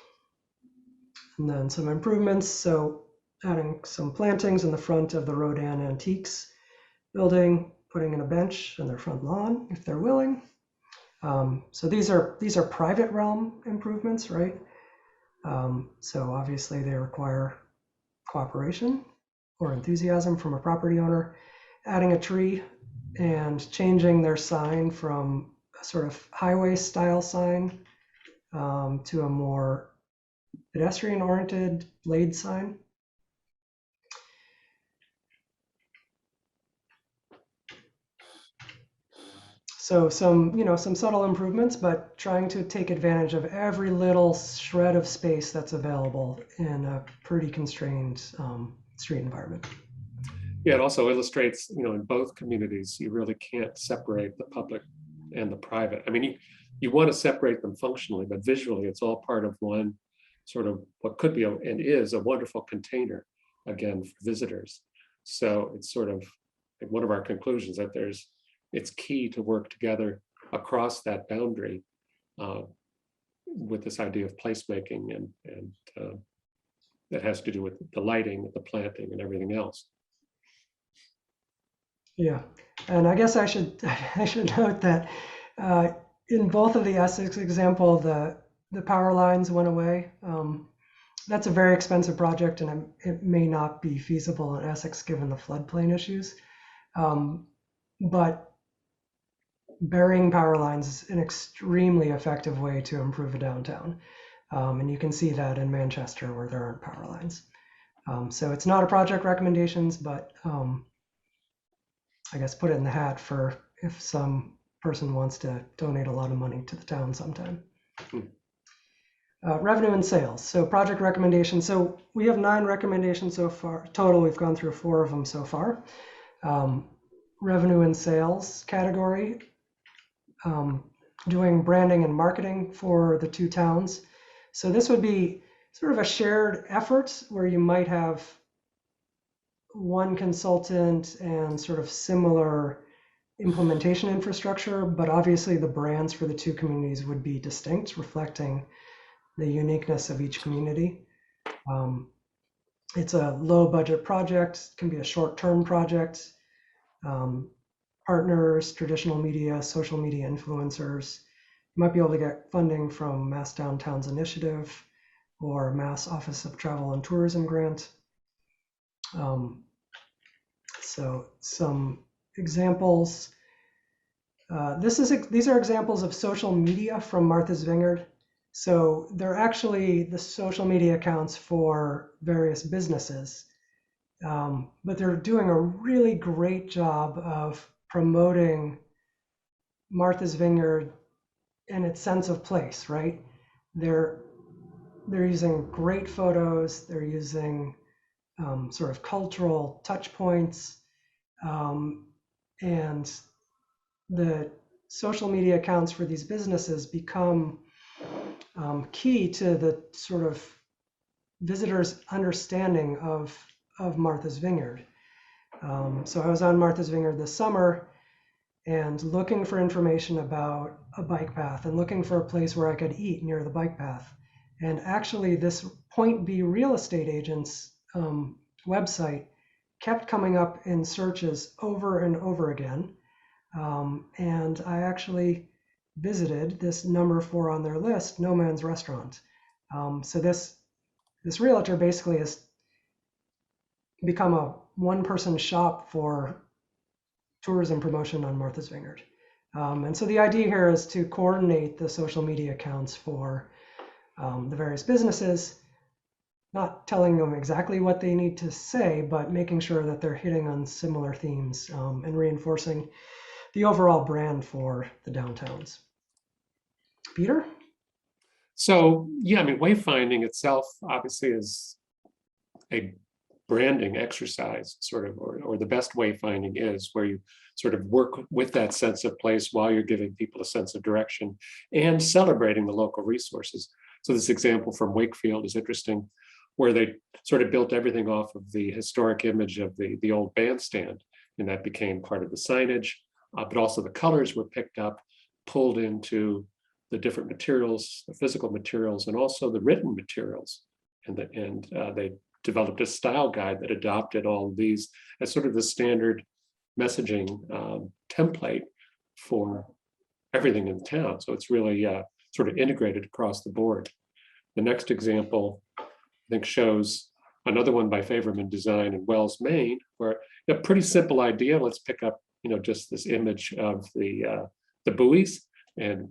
And then some improvements. So adding some plantings in the front of the Rodin Antiques building, putting in a bench in their front lawn if they're willing. So these are private realm improvements, right? So obviously they require cooperation or enthusiasm from a property owner. Adding a tree and changing their sign from a sort of highway style sign to a more pedestrian oriented blade sign. So some subtle improvements, but trying to take advantage of every little shred of space that's available in a pretty constrained street environment. Yeah, it also illustrates, you know, in both communities, you really can't separate the public and the private. I mean, you want to separate them functionally, but visually it's all part of one sort of what could be and is a wonderful container, again, for visitors. So it's sort of like one of our conclusions that it's key to work together across that boundary with this idea of placemaking and that has to do with the lighting, the planting, and everything else. Yeah, and I guess I should note that in both of the Essex example, the power lines went away. That's a very expensive project, and it may not be feasible in Essex given the floodplain issues. But burying power lines is an extremely effective way to improve a downtown. And you can see that in Manchester where there aren't power lines. So it's not a project recommendations, but I guess put it in the hat for if some person wants to donate a lot of money to the town sometime. Revenue and sales. So project recommendations. So we have 9 recommendations so far. Total, we've gone through 4 of them so far. Revenue and sales category. Doing branding and marketing for the 2 towns. So this would be sort of a shared effort where you might have one consultant and sort of similar implementation infrastructure, but obviously the brands for the 2 communities would be distinct, reflecting the uniqueness of each community. It's a low budget project, can be a short-term project. Partners, traditional media, social media influencers. You might be able to get funding from Mass Downtowns Initiative or Mass Office of Travel and Tourism grant. So some examples. These are examples of social media from Martha's Vineyard. So they're actually the social media accounts for various businesses, but they're doing a really great job of promoting Martha's Vineyard and its sense of place, right? They're using great photos. They're using sort of cultural touch points, and the social media accounts for these businesses become key to the sort of visitors' understanding of Martha's Vineyard. So I was on Martha's Vineyard this summer and looking for information about a bike path and looking for a place where I could eat near the bike path. And actually this Point B real estate agent's website kept coming up in searches over and over again. And I actually visited this number 4 on their list, No Man's Restaurant. So this realtor basically has become a one-person shop for tourism promotion on Martha's Vineyard. And so the idea here is to coordinate the social media accounts for the various businesses, not telling them exactly what they need to say, but making sure that they're hitting on similar themes and reinforcing the overall brand for the downtowns. Peter? So, yeah, I mean, wayfinding itself obviously is a branding exercise, sort of, or the best wayfinding is where you sort of work with that sense of place while you're giving people a sense of direction and celebrating the local resources. So this example from Wakefield is interesting, where they sort of built everything off of the historic image of the old bandstand, and that became part of the signage, but also the colors were picked up, pulled into the different materials, the physical materials, and also the written materials. And they developed a style guide that adopted all of these as sort of the standard messaging template for everything in town. So it's really sort of integrated across the board. The next example, I think, shows another one by Favorman Design in Wells, Maine, where a pretty simple idea. Let's pick up, just this image of the buoys and,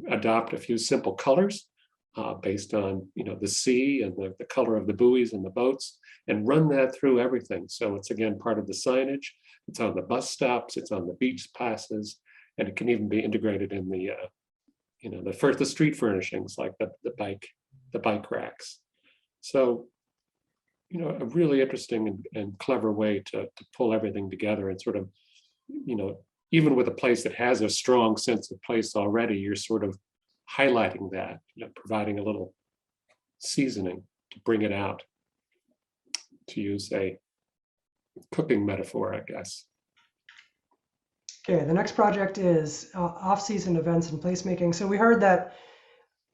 adopt a few simple colors based on, the sea and the color of the buoys and the boats, and run that through everything. So it's, again, part of the signage. It's on the bus stops, it's on the beach passes, and it can even be integrated in the, the street furnishings, like the bike racks. So, a really interesting and clever way to pull everything together and sort of, even with a place that has a strong sense of place already, you're sort of highlighting that, providing a little seasoning to bring it out, to use a cooking metaphor, I guess. Okay, the next project is off-season events and placemaking. So we heard that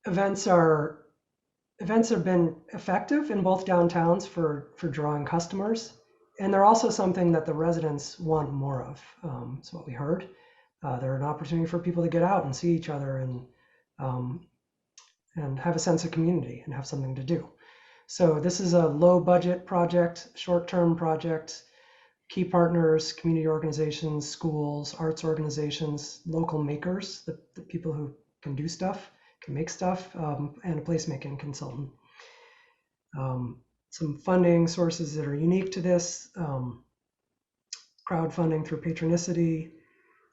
events have been effective in both downtowns for drawing customers, and they're also something that the residents want more of. That's what we heard. They're an opportunity for people to get out and see each other and have a sense of community and have something to do. So this is a low-budget project, short-term project. Key partners, community organizations, schools, arts organizations, local makers, the people who can do stuff, can make stuff, and a placemaking consultant. Some funding sources that are unique to this, crowdfunding through Patronicity,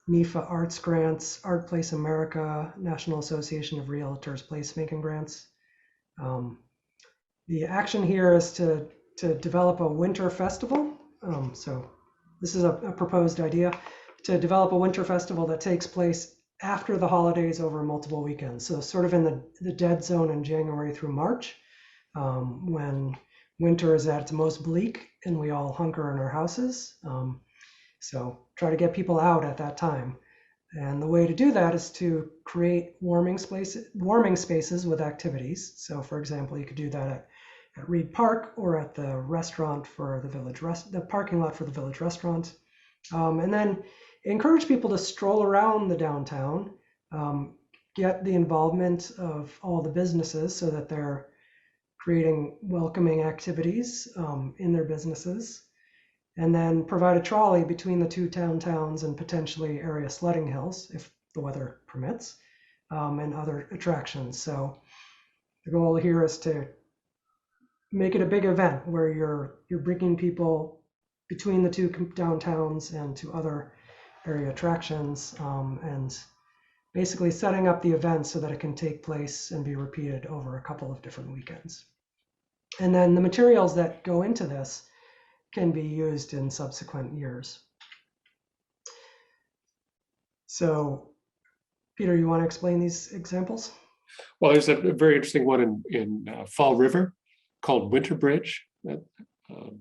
NEFA Arts Grants, Art Place America, National Association of Realtors placemaking grants. The action here is to develop a winter festival. So this is a proposed idea, to develop a winter festival that takes place after the holidays over multiple weekends. So sort of in the dead zone in January through March, when winter is at its most bleak and we all hunker in our houses. So try to get people out at that time. And the way to do that is to create warming spaces with activities. So for example, you could do that at Reed Park or at the restaurant for the parking lot for the village restaurant. And then encourage people to stroll around the downtown, get the involvement of all the businesses so that they're creating welcoming activities in their businesses, and then provide a trolley between the two downtowns and potentially area sledding hills if the weather permits, and other attractions. So the goal here is to make it a big event where you're bringing people between the two downtowns and to other area attractions, and basically setting up the event so that it can take place and be repeated over a couple of different weekends. And then the materials that go into this can be used in subsequent years. So, Peter, you want to explain these examples? Well, there's a very interesting one in Fall River called Winter Bridge that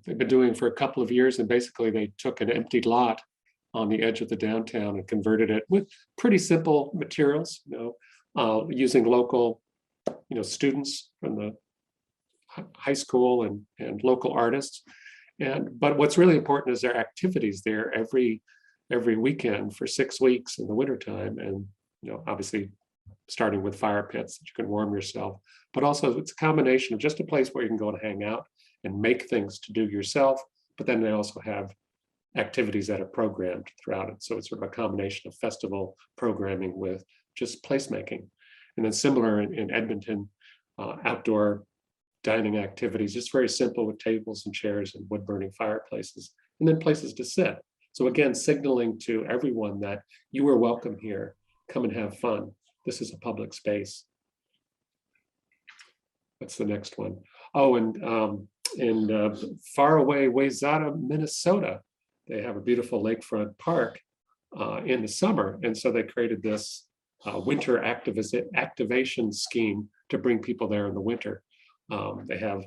they've been doing for a couple of years. And basically they took an empty lot on the edge of the downtown and converted it with pretty simple materials, using local, students from the high school and local artists. But what's really important is there are activities there every weekend for 6 weeks in the wintertime. And, obviously starting with fire pits that you can warm yourself, but also it's a combination of just a place where you can go and hang out and make things to do yourself. But then they also have activities that are programmed throughout it. So it's sort of a combination of festival programming with just placemaking. And then similar in Edmonton, outdoor dining activities, just very simple with tables and chairs and wood burning fireplaces, and then places to sit. So again, signaling to everyone that you are welcome here, come and have fun. This is a public space. What's the next one? Oh, and in faraway Wayzata, Minnesota, they have a beautiful lakefront park in the summer. And so they created this winter activation scheme to bring people there in the winter. They have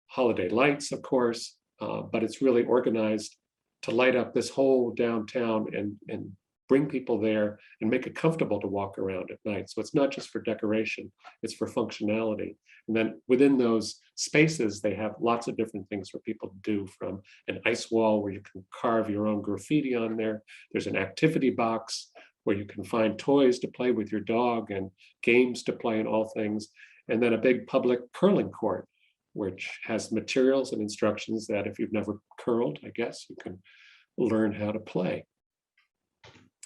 holiday lights, of course, but it's really organized to light up this whole downtown and bring people there and make it comfortable to walk around at night. So it's not just for decoration, it's for functionality. And then within those spaces, they have lots of different things for people to do, from an ice wall where you can carve your own graffiti on there. There's an activity box where you can find toys to play with your dog and games to play and all things. And then a big public curling court, which has materials and instructions that if you've never curled, I guess you can learn how to play.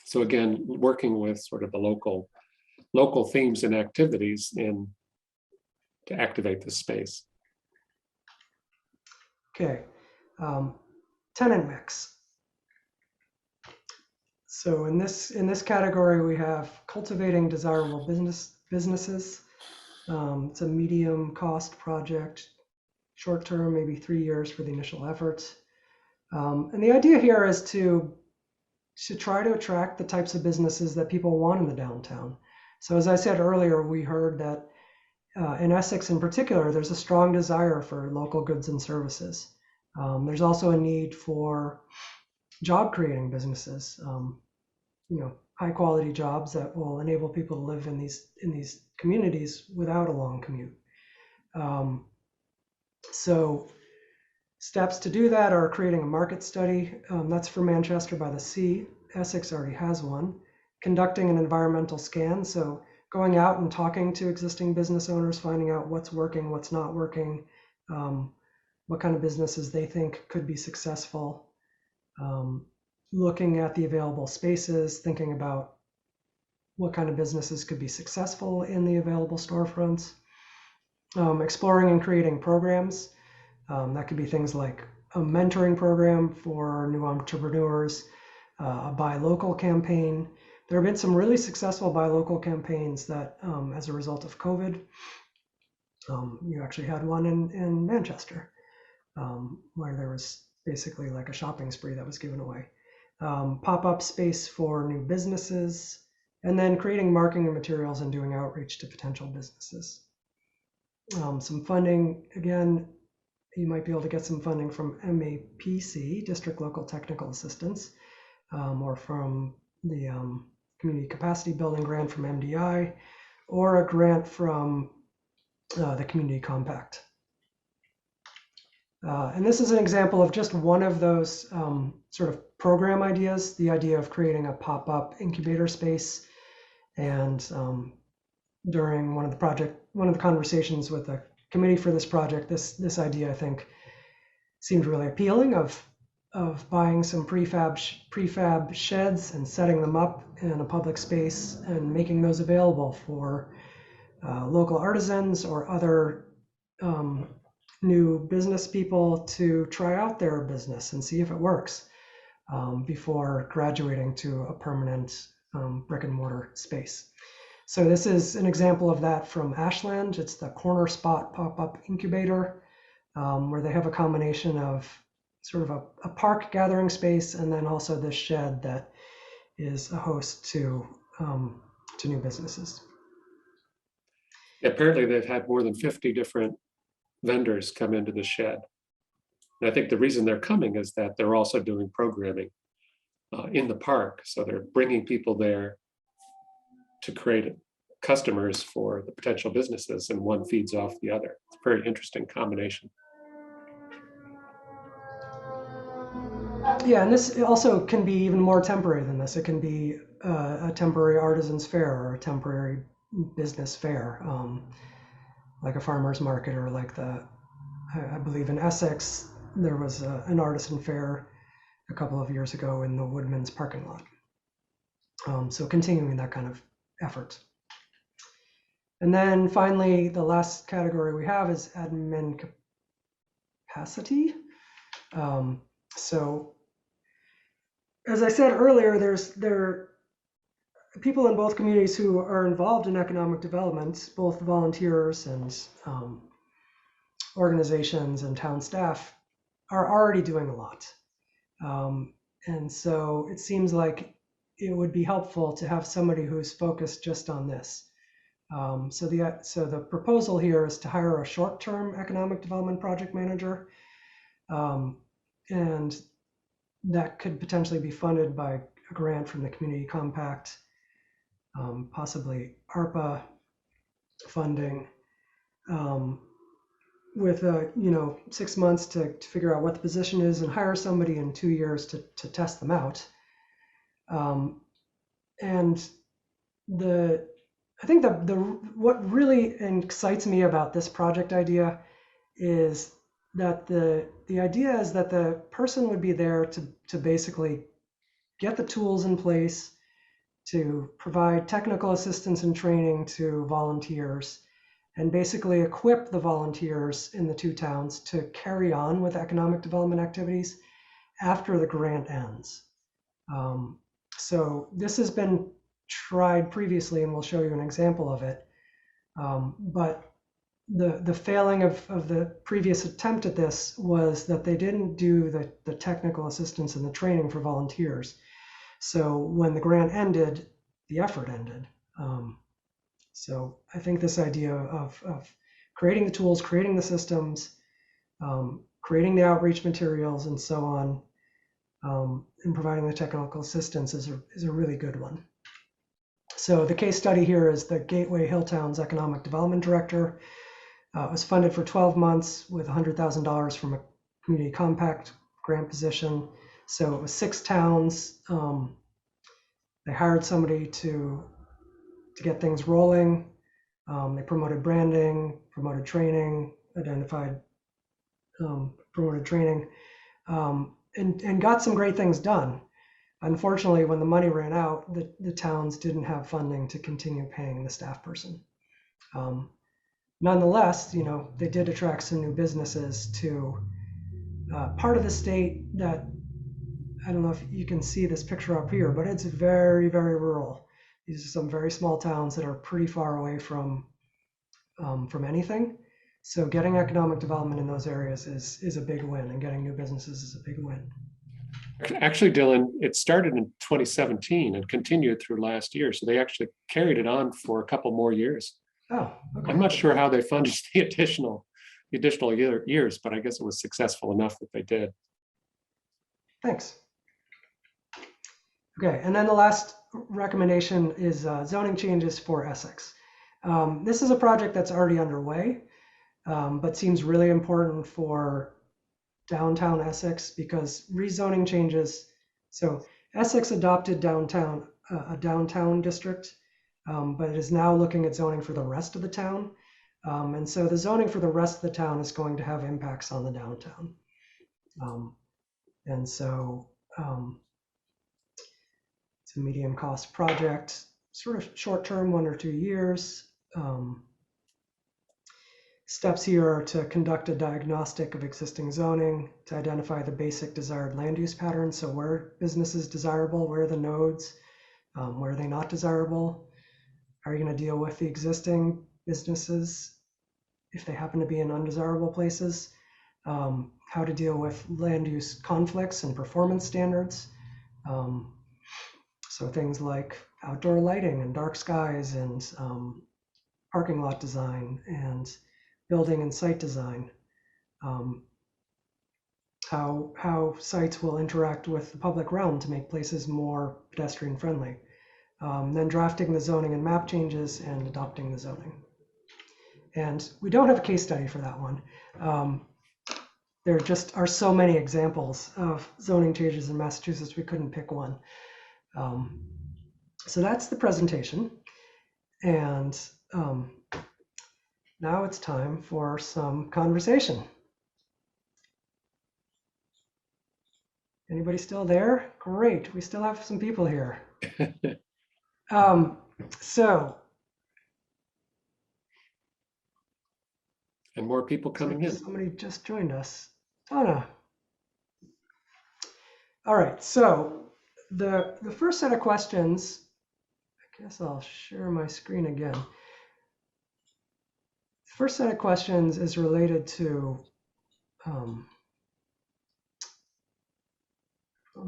So again, working with sort of the local themes and activities to activate the space. Okay, tenant mix. So in this category, we have cultivating desirable businesses. It's a medium cost project, short term, maybe 3 years for the initial efforts. And the idea here is to to try to attract the types of businesses that people want in the downtown. So as I said earlier, we heard that in Essex in particular, there's a strong desire for local goods and services. There's also a need for job creating businesses, high quality jobs that will enable people to live in these communities without a long commute. So steps to do that are creating a market study. That's for Manchester by the Sea. Essex already has one. Conducting an environmental scan. So going out and talking to existing business owners, finding out what's working, what's not working, what kind of businesses they think could be successful. Looking at the available spaces, thinking about what kind of businesses could be successful in the available storefronts. Exploring and creating programs. That could be things like a mentoring program for new entrepreneurs, a buy local campaign. There have been some really successful buy local campaigns that, as a result of COVID, you actually had one in Manchester, where there was basically like a shopping spree that was given away. Pop-up space for new businesses, and then creating marketing materials and doing outreach to potential businesses. Some funding, again, you might be able to get some funding from MAPC, District Local Technical Assistance, or from the Community Capacity Building grant from MDI, or a grant from the Community Compact. And this is an example of just one of those sort of program ideas, the idea of creating a pop-up incubator space. And during one of the conversations with the committee for this project, this idea I think seemed really appealing of buying some prefab sheds and setting them up in a public space and making those available for local artisans or other new business people to try out their business and see if it works before graduating to a permanent brick and mortar space. So this is an example of that from Ashland. It's the Corner Spot pop-up incubator, where they have a combination of sort of a park gathering space and then also this shed that is a host to new businesses. Apparently, they've had more than 50 different vendors come into the shed. And I think the reason they're coming is that they're also doing programming in the park. So they're bringing people there to create customers for the potential businesses, and one feeds off the other. It's a very interesting combination. Yeah, and this also can be even more temporary than this. It can be a temporary artisans fair or a temporary business fair, like a farmer's market, or like I believe in Essex, there was an artisan fair a couple of years ago in the Woodman's parking lot. So continuing that kind of effort. And then finally, the last category we have is admin capacity. So as I said earlier, there are people in both communities who are involved in economic development, both volunteers and organizations and town staff are already doing a lot. And so it seems like it would be helpful to have somebody who's focused just on this. So the proposal here is to hire a short-term economic development project manager, and that could potentially be funded by a grant from the Community Compact, possibly ARPA funding, with 6 months to figure out what the position is and hire somebody in 2 years to test them out. And I think what really excites me about this project idea is that the idea is that the person would be there to basically get the tools in place, to provide technical assistance and training to volunteers, and basically equip the volunteers in the two towns to carry on with economic development activities after the grant ends. So this has been tried previously, and we'll show you an example of it. But the failing of the previous attempt at this was that they didn't do the technical assistance and the training for volunteers. So when the grant ended, the effort ended. So I think this idea of creating the tools, creating the systems, creating the outreach materials and so on, and providing the technical assistance is a really good one. So the case study here is the Gateway Hilltown's Economic Development Director. It was funded for 12 months with $100,000 from a community compact grant position. So it was 6 towns. They hired somebody to get things rolling. They promoted branding, promoted training, promoted training, and got some great things done. Unfortunately, when the money ran out, the towns didn't have funding to continue paying the staff person. Nonetheless, they did attract some new businesses to part of the state that, I don't know if you can see this picture up here, but it's very, very rural. These are some very small towns that are pretty far away from anything. So getting economic development in those areas is a big win, and getting new businesses is a big win. Actually, Dylan, it started in 2017 and continued through last year. So they actually carried it on for a couple more years. Oh, okay. I'm not sure how they funded the additional years, but I guess it was successful enough that they did. Thanks. Okay, and then the last recommendation is zoning changes for Essex. This is a project that's already underway, but seems really important for downtown Essex because rezoning changes. So Essex adopted a downtown district, but it is now looking at zoning for the rest of the town. And so the zoning for the rest of the town is going to have impacts on the downtown. And so it's a medium cost project, sort of short term, 1 or 2 years. Steps here are to conduct a diagnostic of existing zoning, to identify the basic desired land use patterns. So where business is desirable, where are the nodes, where are they not desirable? How are you going to deal with the existing businesses if they happen to be in undesirable places? How to deal with land use conflicts and performance standards. So things like outdoor lighting and dark skies and parking lot design and building and site design. How sites will interact with the public realm to make places more pedestrian friendly. Then drafting the zoning and map changes and adopting the zoning. And we don't have a case study for that one. There just are so many examples of zoning changes in Massachusetts, we couldn't pick one. So that's the presentation. And now it's time for some conversation. Anybody still there? Great, we still have some people here. So. And more people coming in. Somebody just joined us. Donna. All right, so the first set of questions, I guess I'll share my screen again. First set of questions is related to, on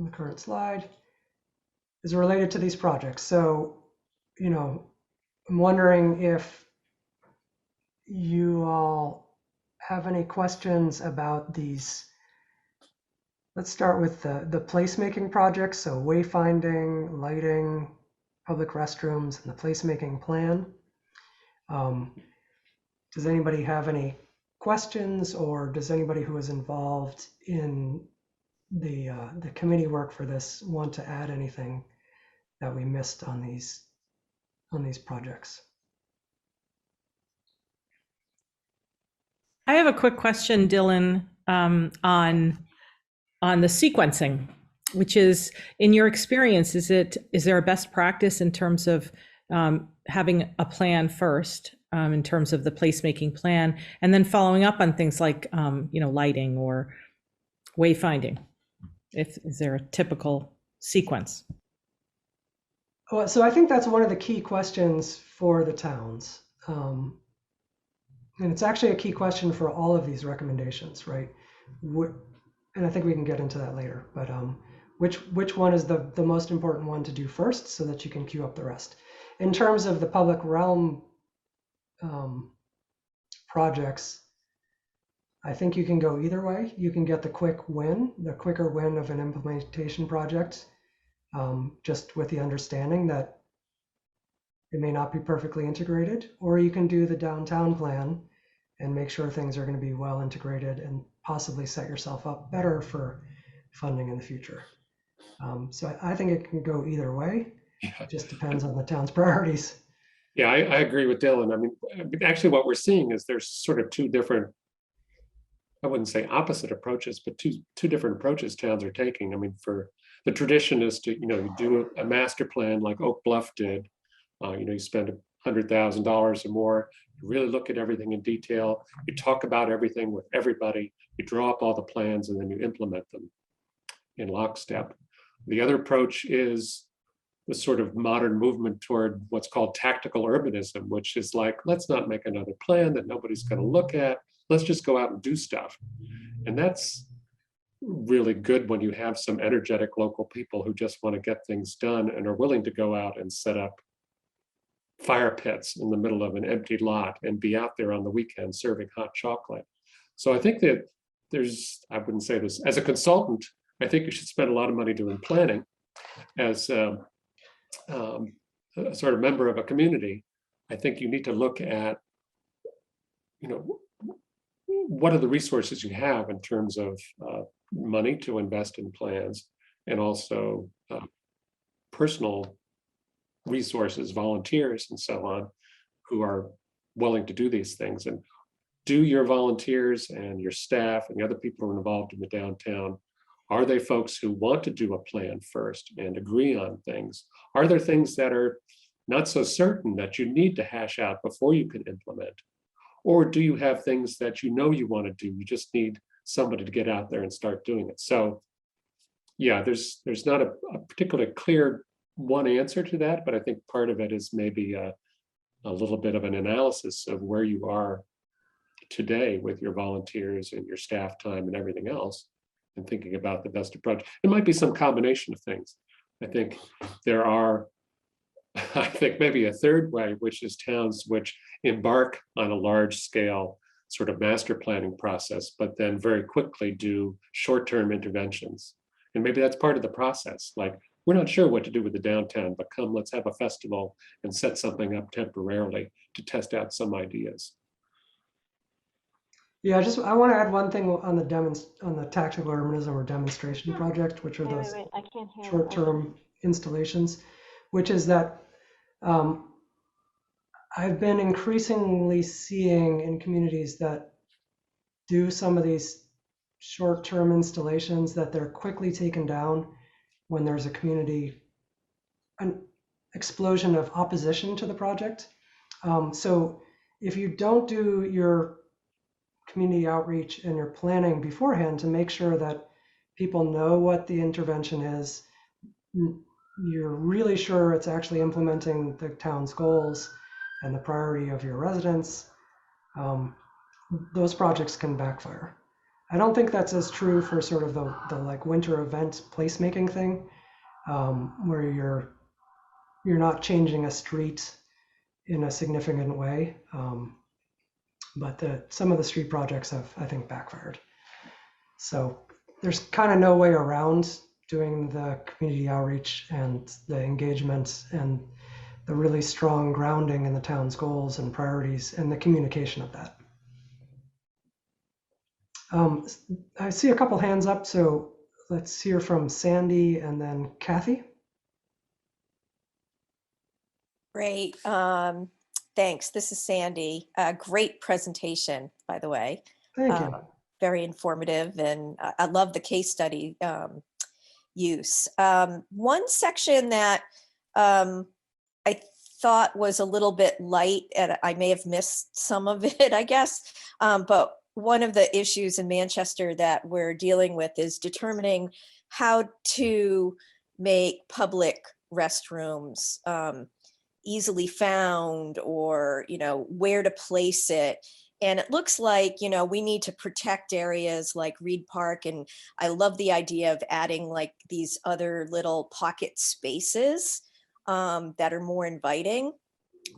the current slide, is related to these projects. So, I'm wondering if you all have any questions about these. Let's start with the placemaking projects. So wayfinding, lighting, public restrooms, and the placemaking plan. Does anybody have any questions, or does anybody who is involved in the committee work for this want to add anything that we missed on these projects? I have a quick question, Dylan, on the sequencing, which is, in your experience, is there a best practice in terms of having a plan first, in terms of the placemaking plan, and then following up on things like lighting or wayfinding? Is there a typical sequence? Well, so I think that's one of the key questions for the towns. And it's actually a key question for all of these recommendations, right? And I think we can get into that later, but which one is the most important one to do first so that you can queue up the rest. In terms of the public realm projects, I think you can go either way. You can get the quicker win of an implementation project, just with the understanding that it may not be perfectly integrated, or you can do the downtown plan and make sure things are going to be well integrated and possibly set yourself up better for funding in the future. So I think it can go either way. Yeah. It just depends on the town's priorities. Yeah, I agree with Dylan. I mean, actually what we're seeing is there's sort of two different, I wouldn't say opposite approaches, but two different approaches towns are taking. I mean, for the tradition is to, you do a master plan like Oak Bluff did. You spend $100,000 or more, you really look at everything in detail, you talk about everything with everybody, you draw up all the plans, and then you implement them in lockstep. The other approach is the sort of modern movement toward what's called tactical urbanism, which is like, let's not make another plan that nobody's going to look at. Let's just go out and do stuff. And that's really good when you have some energetic local people who just want to get things done and are willing to go out and set up fire pits in the middle of an empty lot and be out there on the weekend serving hot chocolate. So I think that I wouldn't say this, as a consultant, I think you should spend a lot of money doing planning. As a sort of member of a community, I think you need to look at, what are the resources you have in terms of money to invest in plans, and also personal resources, volunteers and so on, who are willing to do these things. And do your volunteers and your staff and the other people who are involved in the downtown, are they folks who want to do a plan first and agree on things? Are there things that are not so certain that you need to hash out before you can implement? Or do you have things that you want to do? You just need somebody to get out there and start doing it. So yeah, there's not a particularly clear one answer to that, but I think part of it is maybe a little bit of an analysis of where you are today with your volunteers and your staff time and everything else, and thinking about the best approach. It might be some combination of things. I think there are, I think maybe a third way, which is towns which embark on a large scale sort of master planning process, but then very quickly do short-term interventions. And maybe that's part of the process. Like, we're not sure what to do with the downtown, but come, let's have a festival and set something up temporarily to test out some ideas. Yeah, I want to add one thing on the tactical urbanism or demonstration project, which are those Wait, I can't hear. short-term installations, which is that I've been increasingly seeing in communities that do some of these short-term installations that they're quickly taken down when there's an explosion of opposition to the project. So if you don't do your community outreach and your planning beforehand to make sure that people know what the intervention is, you're really sure it's actually implementing the town's goals and the priority of your residents, those projects can backfire. I don't think that's as true for sort of the like winter event placemaking thing, where you're not changing a street in a significant way. But some of the street projects have, I think, backfired. So there's kind of no way around doing the community outreach and the engagement and the really strong grounding in the town's goals and priorities and the communication of that. I see a couple hands up, so let's hear from Sandy and then Kathy. Great. Thanks. This is Sandy. Great presentation, by the way. Thank you. Very informative, and I love the case study use. One section that I thought was a little bit light, and I may have missed some of it, I guess, but one of the issues in Manchester that we're dealing with is determining how to make public restrooms easily found, or where to place it. And it looks like, you know, we need to protect areas like Reed Park. And I love the idea of adding like these other little pocket spaces that are more inviting,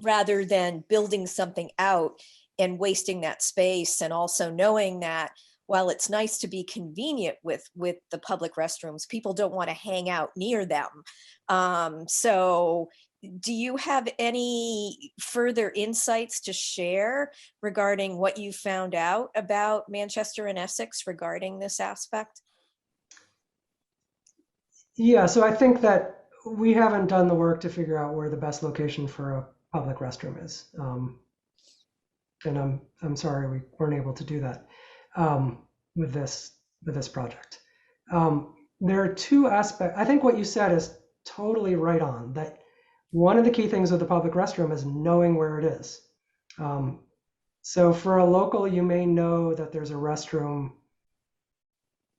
rather than building something out and wasting that space. And also knowing that while it's nice to be convenient with the public restrooms, people don't want to hang out near them. So do you have any further insights to share regarding what you found out about Manchester and Essex regarding this aspect? Yeah, so I think that we haven't done the work to figure out where the best location for a public restroom is. And I'm sorry we weren't able to do that with this project. There are two aspects. I think what you said is totally right on, that one of the key things with the public restroom is knowing where it is. So for a local, you may know that there's a restroom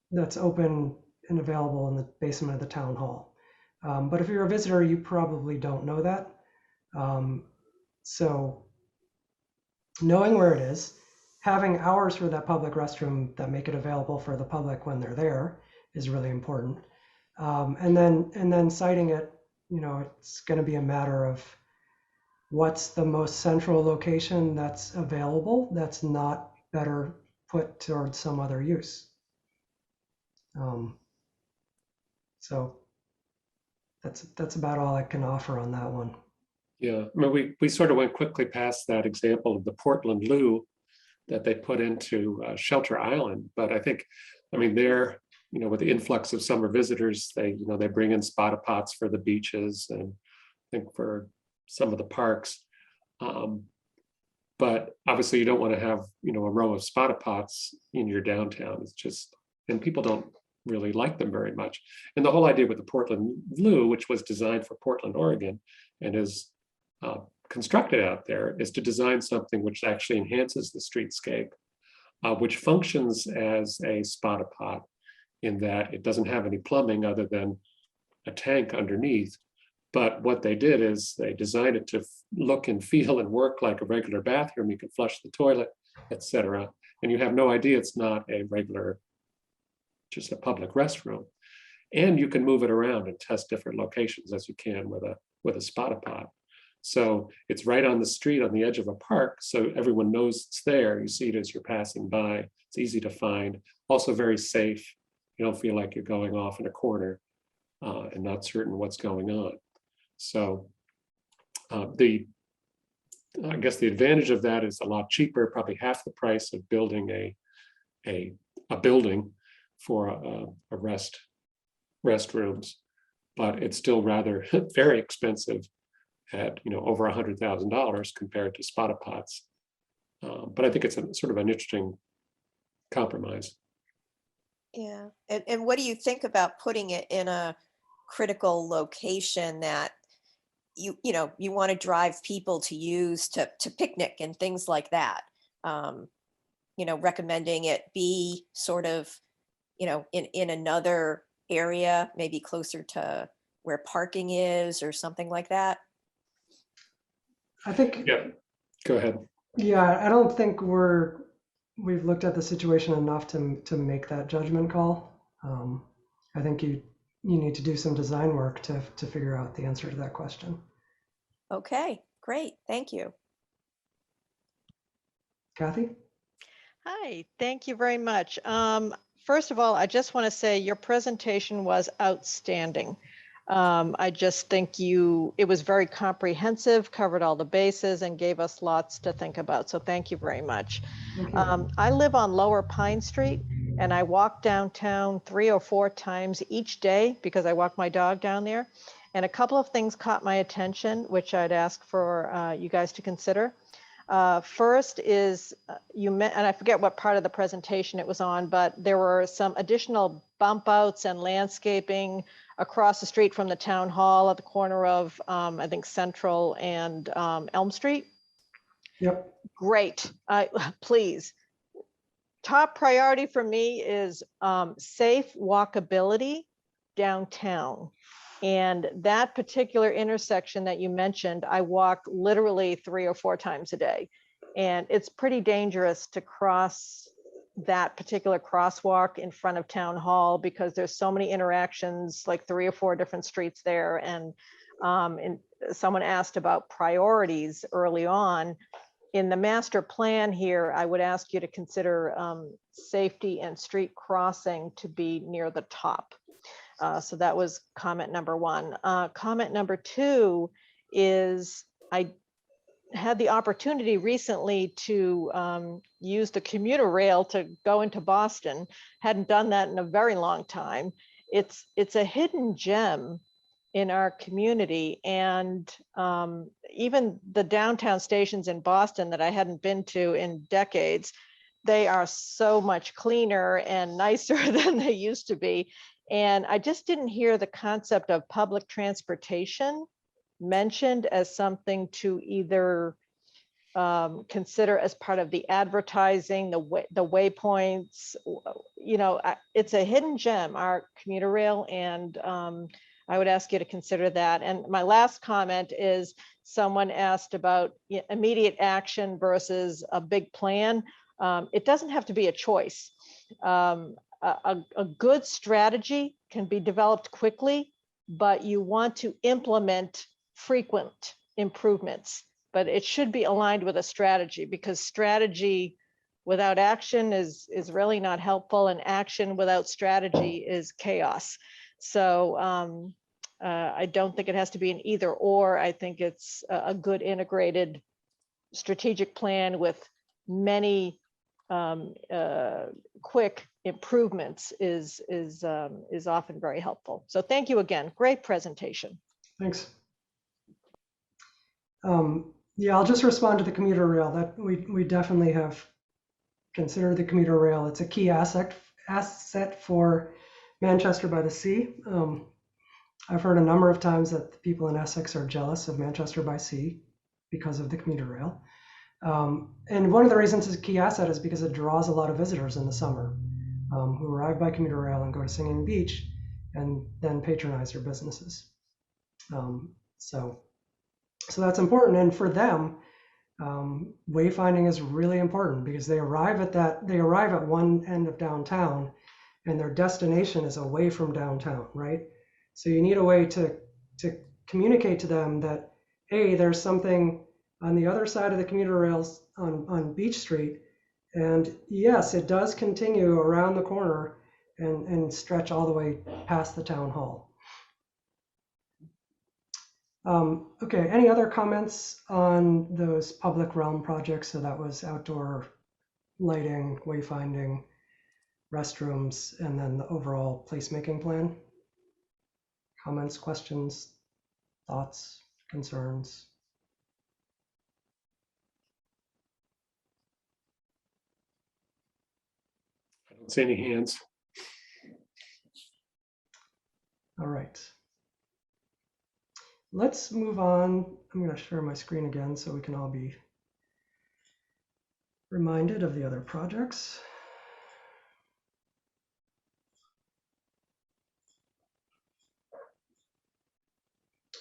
that's open and available in the basement of the town hall. But if you're a visitor, you probably don't know that. So knowing where it is, having hours for that public restroom that make it available for the public when they're there is really important. And then citing it, you know, it's going to be a matter of what's the most central location that's available that's not better put towards some other use. So that's about all I can offer on that one. Yeah, I mean, we sort of went quickly past that example of the Portland Loo that they put into Shelter Island, but I think, I mean, they're, you know, with the influx of summer visitors, they bring in spotta pots for the beaches and I think for some of the parks. But obviously you don't want to have, you know, a row of spotta pots in your downtown. It's just, and people don't really like them very much. And the whole idea with the Portland Loo, which was designed for Portland, Oregon, and is constructed out there, is to design something which actually enhances the streetscape, which functions as a spotta pot in that it doesn't have any plumbing other than a tank underneath. But what they did is they designed it to look and feel and work like a regular bathroom. You can flush the toilet, etc. And you have no idea it's not a regular, just a public restroom. And you can move it around and test different locations as you can with a spotta pot. So it's right on the street on the edge of a park, so everyone knows it's there. You see it as you're passing by. It's easy to find. Also very safe. You don't feel like you're going off in a corner and not certain what's going on. So I guess the advantage of that is a lot cheaper, probably half the price of building a building for restrooms, but it's still rather very expensive at, you know, over $100,000 compared to spotta pots. But I think it's a sort of an interesting compromise. Yeah. And what do you think about putting it in a critical location that you want to drive people to use to picnic and things like that? Recommending it be sort of, in another area, maybe closer to where parking is or something like that. I think, Yeah, go ahead. yeah, I don't think we've looked at the situation enough to make that judgment call. I think you need to do some design work to figure out the answer to that question. Okay, great. Thank you. Kathy? Hi, thank you very much. First of all, I just want to say your presentation was outstanding. I just think it was very comprehensive, covered all the bases, and gave us lots to think about. So thank you very much. Thank you. I live on Lower Pine Street, and I walk downtown 3 or 4 times each day because I walk my dog down there. And a couple of things caught my attention, which I'd ask for you guys to consider. First is and I forget what part of the presentation it was on, but there were some additional bump outs and landscaping across the street from the town hall at the corner of, I think, Central and Elm Street. Yep. Great. Please. Top priority for me is safe walkability downtown. And that particular intersection that you mentioned, I walk literally 3 or 4 times a day. And it's pretty dangerous to cross that particular crosswalk in front of Town Hall because there's so many interactions, like 3 or 4 different streets there. And someone asked about priorities early on. In the master plan here, I would ask you to consider safety and street crossing to be near the top. So that was comment number 1. Comment number 2 is I had the opportunity recently to use the commuter rail to go into Boston. Hadn't done that in a very long time. It's a hidden gem in our community, and even the downtown stations in Boston that I hadn't been to in decades, they are so much cleaner and nicer than they used to be. And I just didn't hear the concept of public transportation mentioned as something to either consider as part of the advertising, the waypoints. You know, it's a hidden gem, our commuter rail, and I would ask you to consider that. And my last comment is someone asked about immediate action versus a big plan. It doesn't have to be a choice. A good strategy can be developed quickly, but you want to implement frequent improvements. But it should be aligned with a strategy, because strategy without action is really not helpful, and action without strategy is chaos. So I don't think it has to be an either or. I think it's a good integrated strategic plan with many quick improvements is often very helpful. So thank you again. Great presentation. Thanks. Yeah, I'll just respond to the commuter rail. That we definitely have considered the commuter rail. It's a key asset for Manchester by the Sea. I've heard a number of times that the people in Essex are jealous of Manchester by Sea because of the commuter rail. And one of the reasons it's a key asset is because it draws a lot of visitors in the summer who arrive by commuter rail and go to Singing Beach and then patronize their businesses. So that's important. And for them, wayfinding is really important because they arrive at one end of downtown and their destination is away from downtown, right? So you need a way to communicate to them that, hey, there's something on the other side of the commuter rails on Beach Street. And yes, it does continue around the corner and stretch all the way past the town hall. Okay, any other comments on those public realm projects? So that was outdoor lighting, wayfinding, restrooms, and then the overall placemaking plan. Comments, questions, thoughts, concerns? I don't see any hands. All right. Let's move on. I'm going to share my screen again so we can all be reminded of the other projects.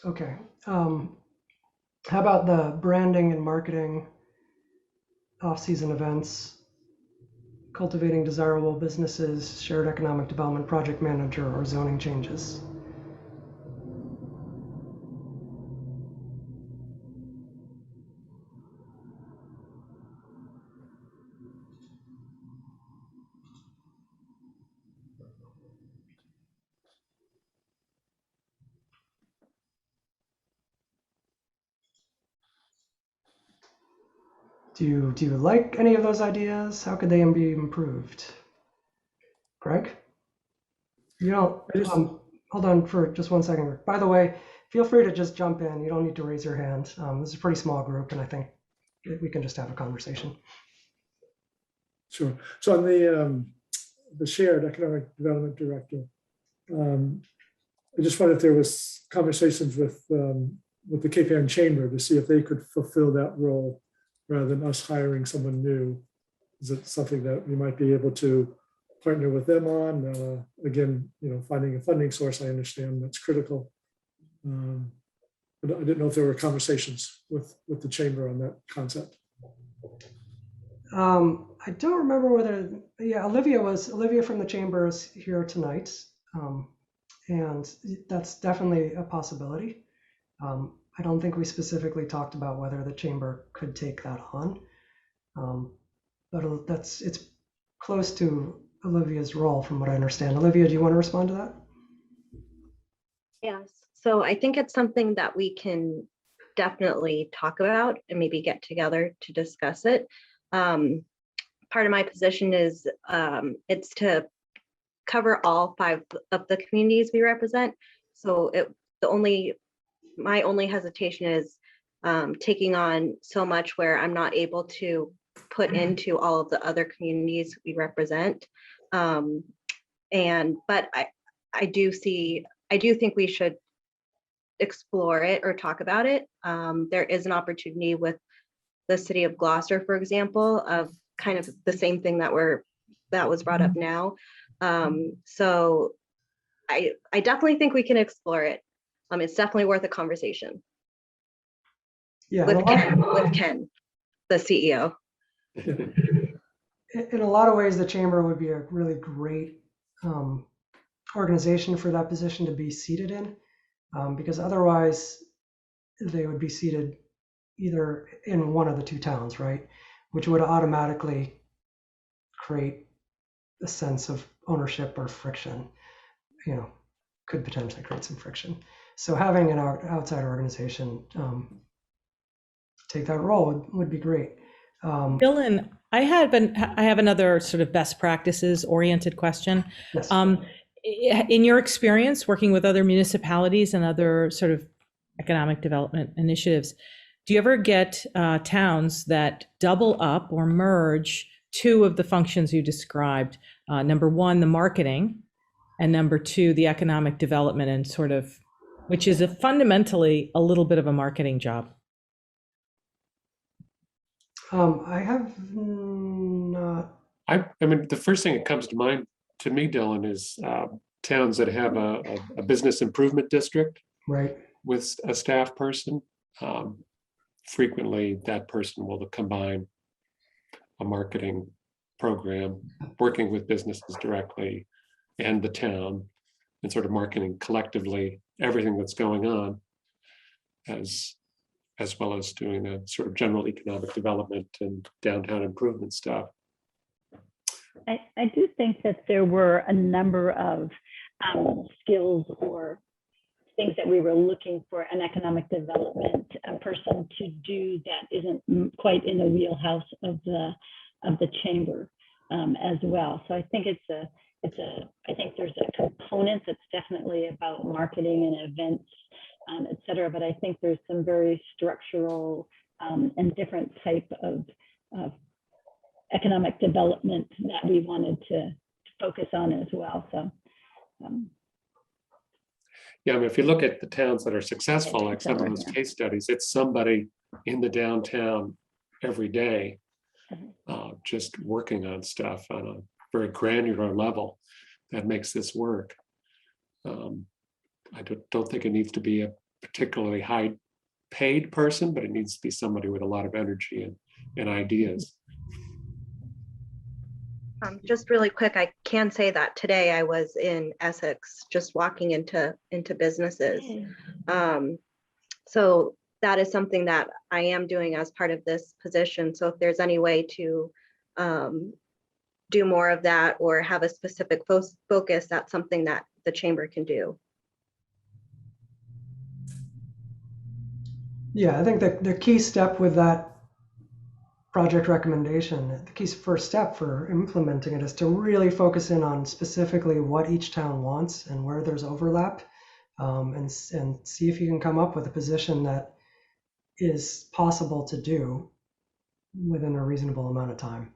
Okay. How about the branding and marketing, off-season events, cultivating desirable businesses, shared economic development project manager, or zoning changes? Do you like any of those ideas? How could they be improved? Greg? You don't, hold on for just 1 second. By the way, feel free to just jump in. You don't need to raise your hand. This is a pretty small group, and I think we can just have a conversation. Sure. So on the shared economic development director, I just wondered if there was conversations with the Cape Ann Chamber to see if they could fulfill that role rather than us hiring someone new. Is it something that we might be able to partner with them on? Again, finding a funding source, I understand that's critical. But I didn't know if there were conversations with the chamber on that concept. I don't remember whether, yeah, Olivia from the chamber is here tonight. And that's definitely a possibility. I don't think we specifically talked about whether the chamber could take that on. But it's close to Olivia's role from what I understand. Olivia, do you want to respond to that? Yes, so I think it's something that we can definitely talk about and maybe get together to discuss it. Part of my position is it's to cover all 5 of the communities we represent. So my only hesitation is taking on so much where I'm not able to put into all of the other communities we represent. But I do think we should explore it or talk about it. There is an opportunity with the city of Gloucester, for example, of kind of the same thing that was brought up now. So I definitely think we can explore it. It's definitely worth a conversation. Yeah, with Ken, the CEO. In a lot of ways, the chamber would be a really great organization for that position to be seated in, because otherwise they would be seated either in one of the 2 towns, right? Which would automatically create a sense of ownership or friction, could potentially create some friction. So having an outside organization take that role would be great. Dylan, I have another sort of best practices oriented question. Yes. In your experience working with other municipalities and other sort of economic development initiatives, do you ever get towns that double up or merge 2 of the functions you described? Number 1, the marketing, and number 2, the economic development, and sort of, which is fundamentally a little bit of a marketing job. I have not. I mean, the first thing that comes to mind to me, Dylan, is towns that have a business improvement district, right, with a staff person. Frequently, that person will combine a marketing program, working with businesses directly and the town, and sort of marketing collectively everything that's going on, as well as doing the sort of general economic development and downtown improvement stuff. I do think that there were a number of skills or things that we were looking for an economic development person to do that isn't quite in the wheelhouse of the chamber as well. So I think I think there's a component that's definitely about marketing and events, et cetera, but I think there's some very structural and different type of economic development that we wanted to focus on as well. So. Yeah, I mean, if you look at the towns that are successful, like some of those case studies, it's somebody in the downtown every day, just working on stuff on a very granular level that makes this work. I don't think it needs to be a particularly high paid person, but it needs to be somebody with a lot of energy and ideas. Just really quick, I can say that today I was in Essex, just walking into businesses. So that is something that I am doing as part of this position. So if there's any way to do more of that or have a specific focus, that's something that the chamber can do. Yeah, I think that the key step with that project recommendation, the key first step for implementing it is to really focus in on specifically what each town wants and where there's overlap, and see if you can come up with a position that is possible to do within a reasonable amount of time.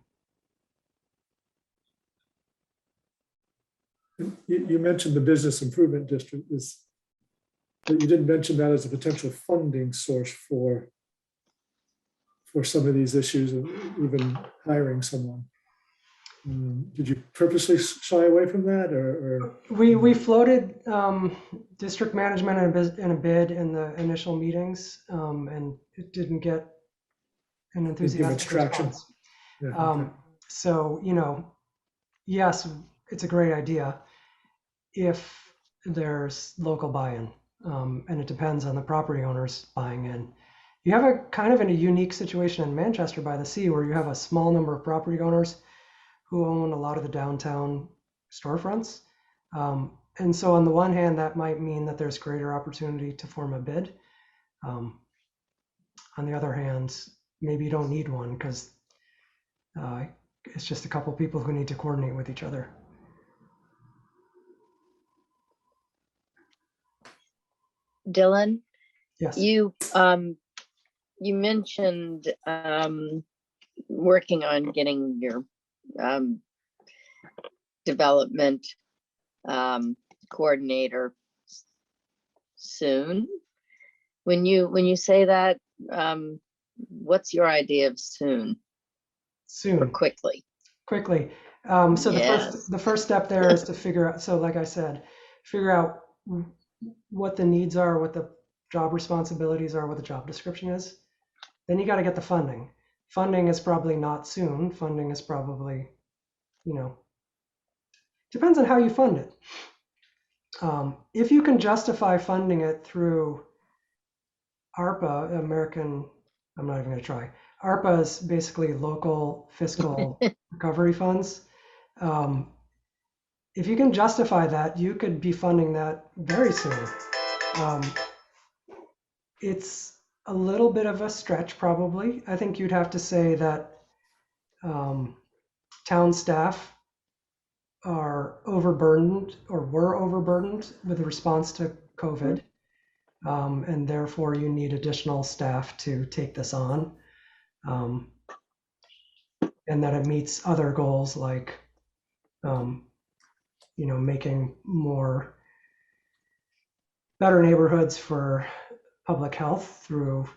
You mentioned the business improvement district, but you didn't mention that as a potential funding source for some of these issues and even hiring someone. Did you purposely shy away from that, or? We floated district management in a bid in the initial meetings, and it didn't get an enthusiastic response. Yeah, okay. So, yes, it's a great idea if there's local buy-in, and it depends on the property owners buying in. You have a kind of in a unique situation in Manchester by the Sea where you have a small number of property owners who own a lot of the downtown storefronts. And so on the one hand, that might mean that there's greater opportunity to form a bid. On the other hand, maybe you don't need one because it's just a couple people who need to coordinate with each other. Dylan, Yes. you mentioned working on getting your development coordinator soon. When you say that, what's your idea of soon? Or Soon. quickly? Quickly. So Yes. the first step there is to figure out, so like I said, figure out what the needs are, what the job responsibilities are, what the job description is. Then you got to get the funding. Funding is probably not soon. Funding is probably, depends on how you fund it. If you can justify funding it through ARPA, I'm not even going to try. ARPA is basically local fiscal recovery funds. If you can justify that, you could be funding that very soon. It's a little bit of a stretch, probably. I think you'd have to say that town staff are overburdened or were overburdened with the response to COVID. And therefore you need additional staff to take this on. And that it meets other goals like, making better neighborhoods for public health through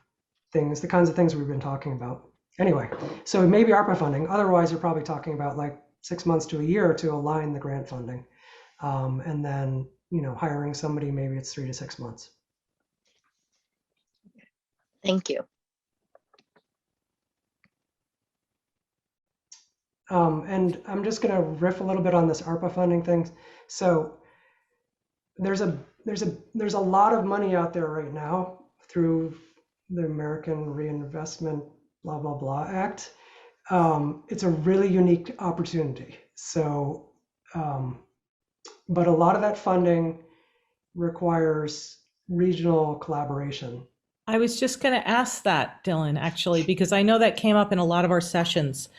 the kinds of things we've been talking about. Anyway, so maybe ARPA funding. Otherwise, you're probably talking about like 6 months to a year to align the grant funding. And then, hiring somebody, maybe it's 3 to 6 months. Thank you. And I'm just going to riff a little bit on this ARPA funding thing. So there's a lot of money out there right now through the American Reinvestment blah blah blah Act. It's a really unique opportunity. So, but a lot of that funding requires regional collaboration. I was just going to ask that, Dylan, actually, because I know that came up in a lot of our sessions.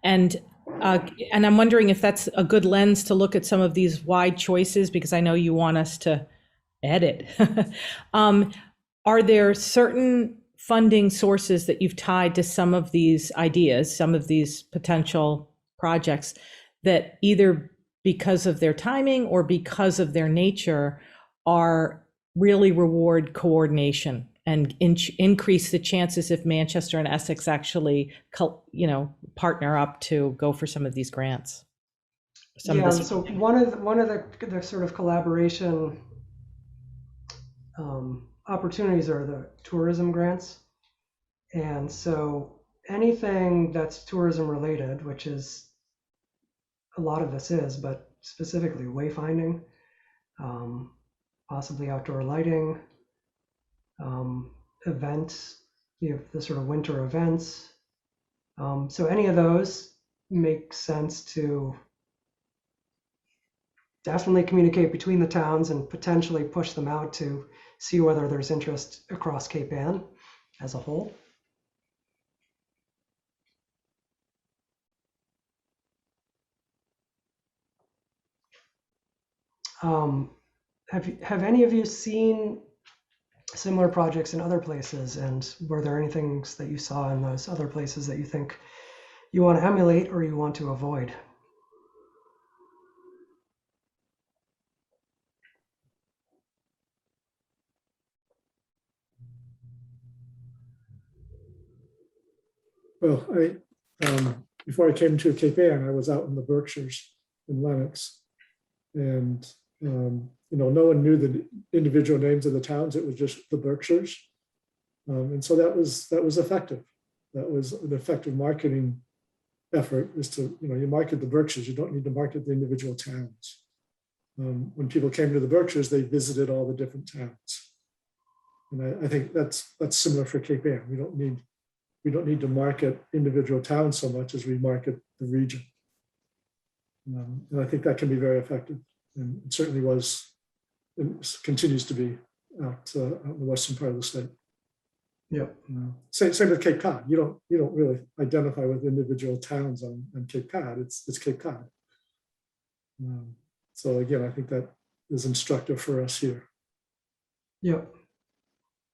And I'm wondering if that's a good lens to look at some of these wide choices, because I know you want us to edit. Are there certain funding sources that you've tied to some of these ideas, some of these potential projects that either because of their timing or because of their nature are really reward coordination and increase the chances if Manchester and Essex actually, partner up to go for some of these grants? So one of the sort of collaboration opportunities are the tourism grants. And so anything that's tourism related, which is a lot of this is, but specifically wayfinding, possibly outdoor lighting, events, the sort of winter events. So any of those make sense to definitely communicate between the towns and potentially push them out to see whether there's interest across Cape Ann as a whole. Have any of you seen similar projects in other places, and were there any things that you saw in those other places that you think you want to emulate or you want to avoid? Well, before I came to Cape Ann, I was out in the Berkshires in Lennox, and no one knew the individual names of the towns. It was just the Berkshires, and so that was effective. That was an effective marketing effort is to, you market the Berkshires, you don't need to market the individual towns. When people came to the Berkshires, they visited all the different towns. And I think that's similar for Cape Ann. We don't need to market individual towns so much as we market the region. And I think that can be very effective. And it certainly was, and continues to be out in the western part of the state. Yeah. Same with Cape Cod. You don't really identify with individual towns on Cape Cod. It's Cape Cod. So again, I think that is instructive for us here. Yep.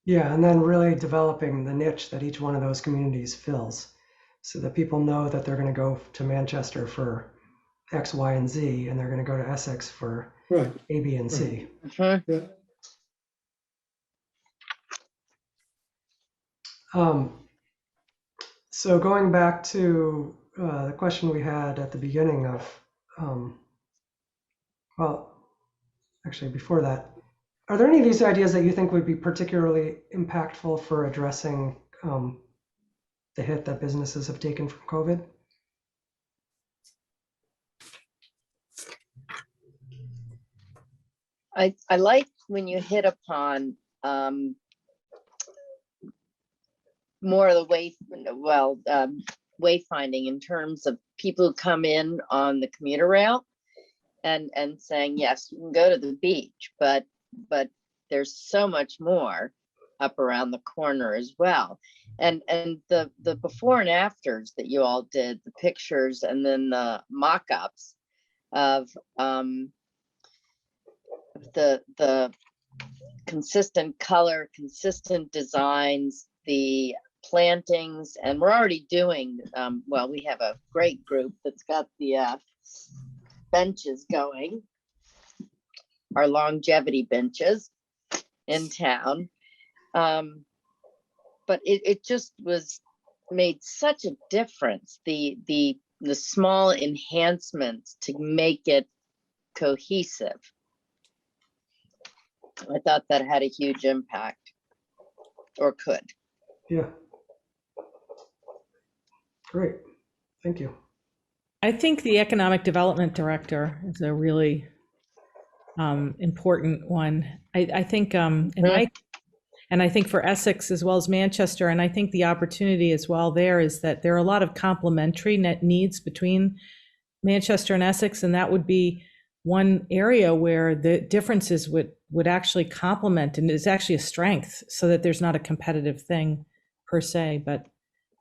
Yeah, and then really developing the niche that each one of those communities fills, so that people know that they're going to go to Manchester for X, Y, and Z, and they're going to go to Essex for Right. A, B, and C. Mhm. Yeah. So going back to the question we had at the beginning of, well, actually before that, are there any of these ideas that you think would be particularly impactful for addressing the hit that businesses have taken from COVID? I like when you hit upon more of the wayfinding in terms of people who come in on the commuter rail and saying, yes, you can go to the beach, but there's so much more up around the corner as well. And the before and afters that you all did, the pictures and then the mock-ups of the consistent color, consistent designs, the plantings, and we're already doing, we have a great group that's got the benches going, our longevity benches in town. But it just made such a difference, the small enhancements to make it cohesive. I thought that had a huge impact, or could. Yeah. Great. Thank you. I think the economic development director is a really important one. I think, and I think for Essex as well as Manchester, and I think the opportunity as well there is that there are a lot of complementary net needs between Manchester and Essex, and that would be one area where the differences would actually complement and is actually a strength, so that there's not a competitive thing per se, but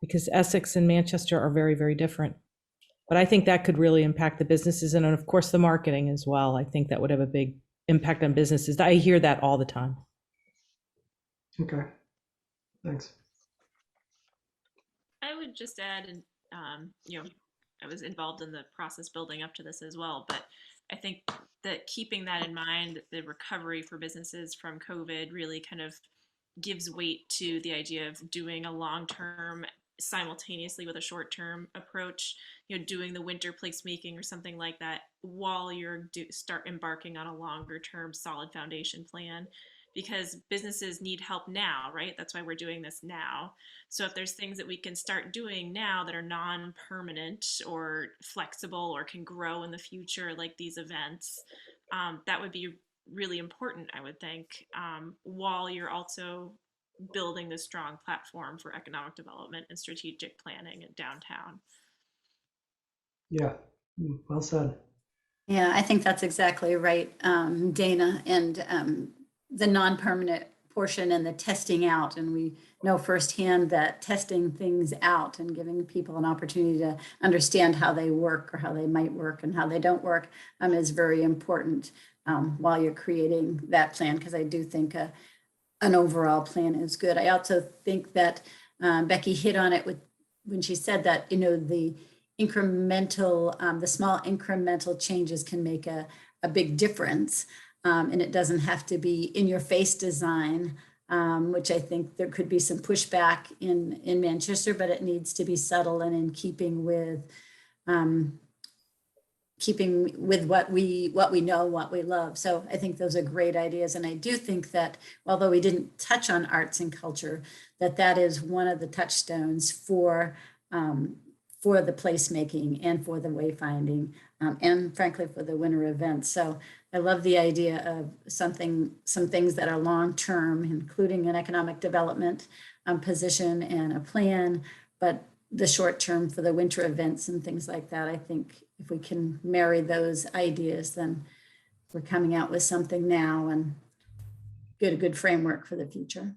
because Essex and Manchester are very, very different. But I think that could really impact the businesses and of course the marketing as well. I think that would have a big impact on businesses. I hear that all the time. Okay. Thanks. I would just add, and I was involved in the process building up to this as well, but I think that keeping that in mind, the recovery for businesses from COVID really kind of gives weight to the idea of doing a long-term simultaneously with a short-term approach, doing the winter placemaking or something like that while you're start embarking on a longer-term solid foundation plan, because businesses need help now, right? That's why we're doing this now. So if there's things that we can start doing now that are non-permanent or flexible or can grow in the future, like these events, that would be really important, I would think, while you're also building this strong platform for economic development and strategic planning in downtown. Yeah, well said. Yeah, I think that's exactly right, Dana, and the non-permanent portion and the testing out. And we know firsthand that testing things out and giving people an opportunity to understand how they work or how they might work and how they don't work is very important while you're creating that plan, because I do think an overall plan is good. I also think that Becky hit on it when she said that, the incremental, the small incremental changes can make a big difference. And it doesn't have to be in your face design, which I think there could be some pushback in Manchester, but it needs to be subtle and in keeping with what we know, what we love. So I think those are great ideas. And I do think that although we didn't touch on arts and culture, that is one of the touchstones for for the placemaking and for the wayfinding, and frankly, for the winter events. So I love the idea of some things that are long-term, including an economic development position and a plan, but the short term for the winter events and things like that. I think if we can marry those ideas, then we're coming out with something now and get a good framework for the future.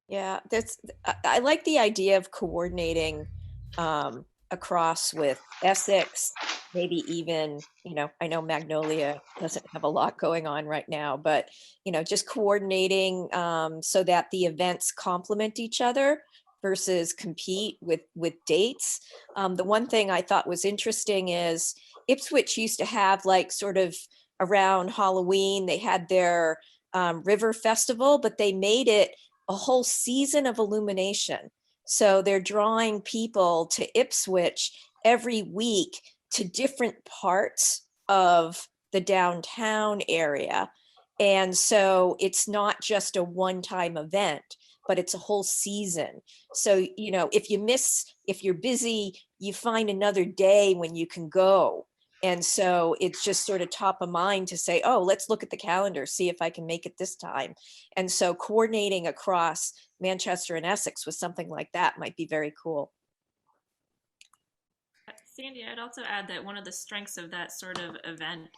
Yeah, I like the idea of coordinating across with Essex, maybe even, I know Magnolia doesn't have a lot going on right now, but, just coordinating so that the events complement each other versus compete with dates. The one thing I thought was interesting is Ipswich used to have, like, sort of around Halloween, they had their river festival, but they made it a whole season of illumination. So they're drawing people to Ipswich every week to different parts of the downtown area. And so it's not just a one-time event, but it's a whole season. So, if you're busy, you find another day when you can go. And so it's just sort of top of mind to say, oh, let's look at the calendar, see if I can make it this time. And so coordinating across Manchester and Essex with something like that might be very cool. Sandy, I'd also add that one of the strengths of that sort of event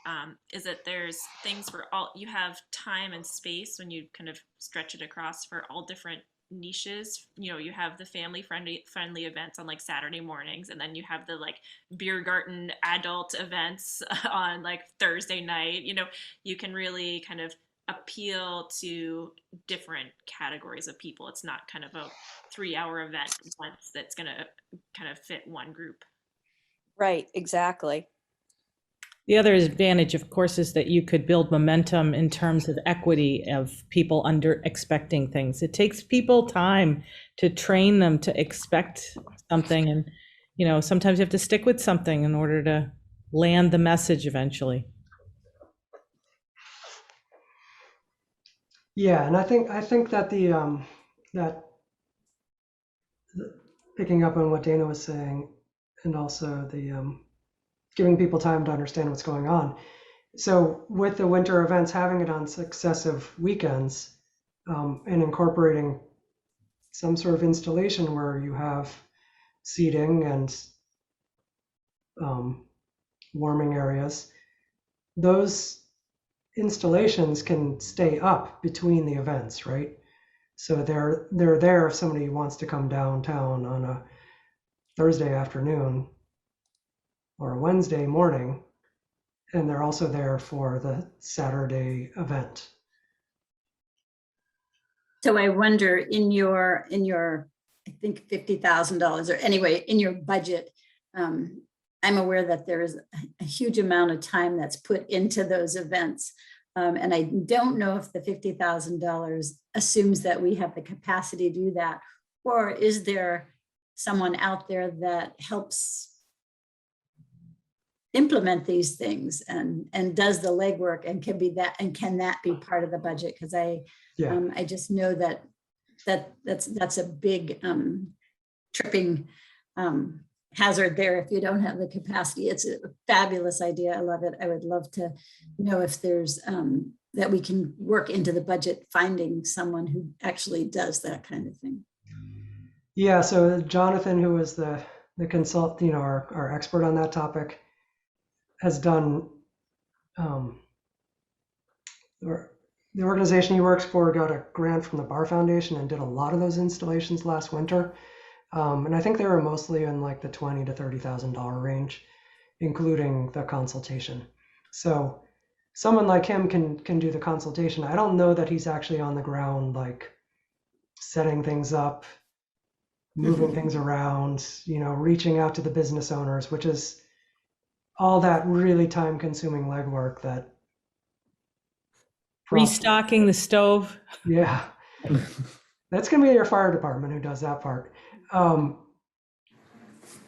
is that there's things for all, you have time and space when you kind of stretch it across for all different niches. You have the family friendly events on like Saturday mornings, and then you have the like beer garden adult events on like Thursday night. You can really kind of appeal to different categories of people. It's not kind of a 3-hour event once that's going to kind of fit one group. Right, exactly. The other advantage, of course, is that you could build momentum in terms of equity of people under expecting things. It takes people time to train them to expect something. And, sometimes you have to stick with something in order to land the message eventually. Yeah, and I think that that picking up on what Dana was saying, and also the giving people time to understand what's going on. So with the winter events, having it on successive weekends and incorporating some sort of installation where you have seating and warming areas, those installations can stay up between the events, right? So they're there if somebody wants to come downtown on a Thursday afternoon or a Wednesday morning, and they're also there for the Saturday event. So I wonder in your I think $50,000, or anyway, in your budget, I'm aware that there is a huge amount of time that's put into those events. And I don't know if the $50,000 assumes that we have the capacity to do that, or is there someone out there that helps implement these things and does the legwork and can that be part of the budget? Because I just know that's a big tripping hazard there if you don't have the capacity. It's a fabulous idea. I love it. I would love to know if there's that we can work into the budget, finding someone who actually does that kind of thing. Yeah, so Jonathan, who is the consultant, our expert on that topic, has done, the organization he works for got a grant from the Bar Foundation and did a lot of those installations last winter. And I think they were mostly in like the $20,000 to $30,000 range, including the consultation. So someone like him can do the consultation. I don't know that he's actually on the ground, like setting things up, moving things around, reaching out to the business owners, which is all that really time-consuming legwork that Restocking the stove. Yeah, that's gonna be your fire department who does that part.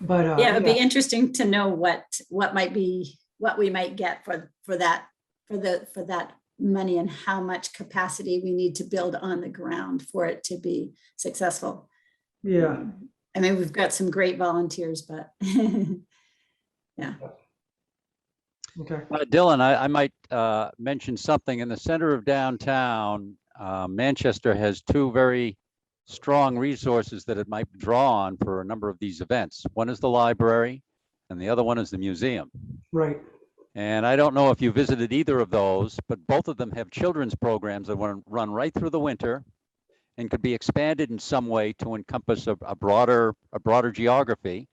But yeah, it'd be interesting to know what we might get for that money, and how much capacity we need to build on the ground for it to be successful. Yeah, I mean, we've got some great volunteers, but yeah. Okay. Dylan, I might mention something. In the center of downtown, Manchester has two very strong resources that it might draw on for a number of these events. One is the library, and the other one is the museum. Right. And I don't know if you visited either of those, but both of them have children's programs that run right through the winter and could be expanded in some way to encompass a broader geography.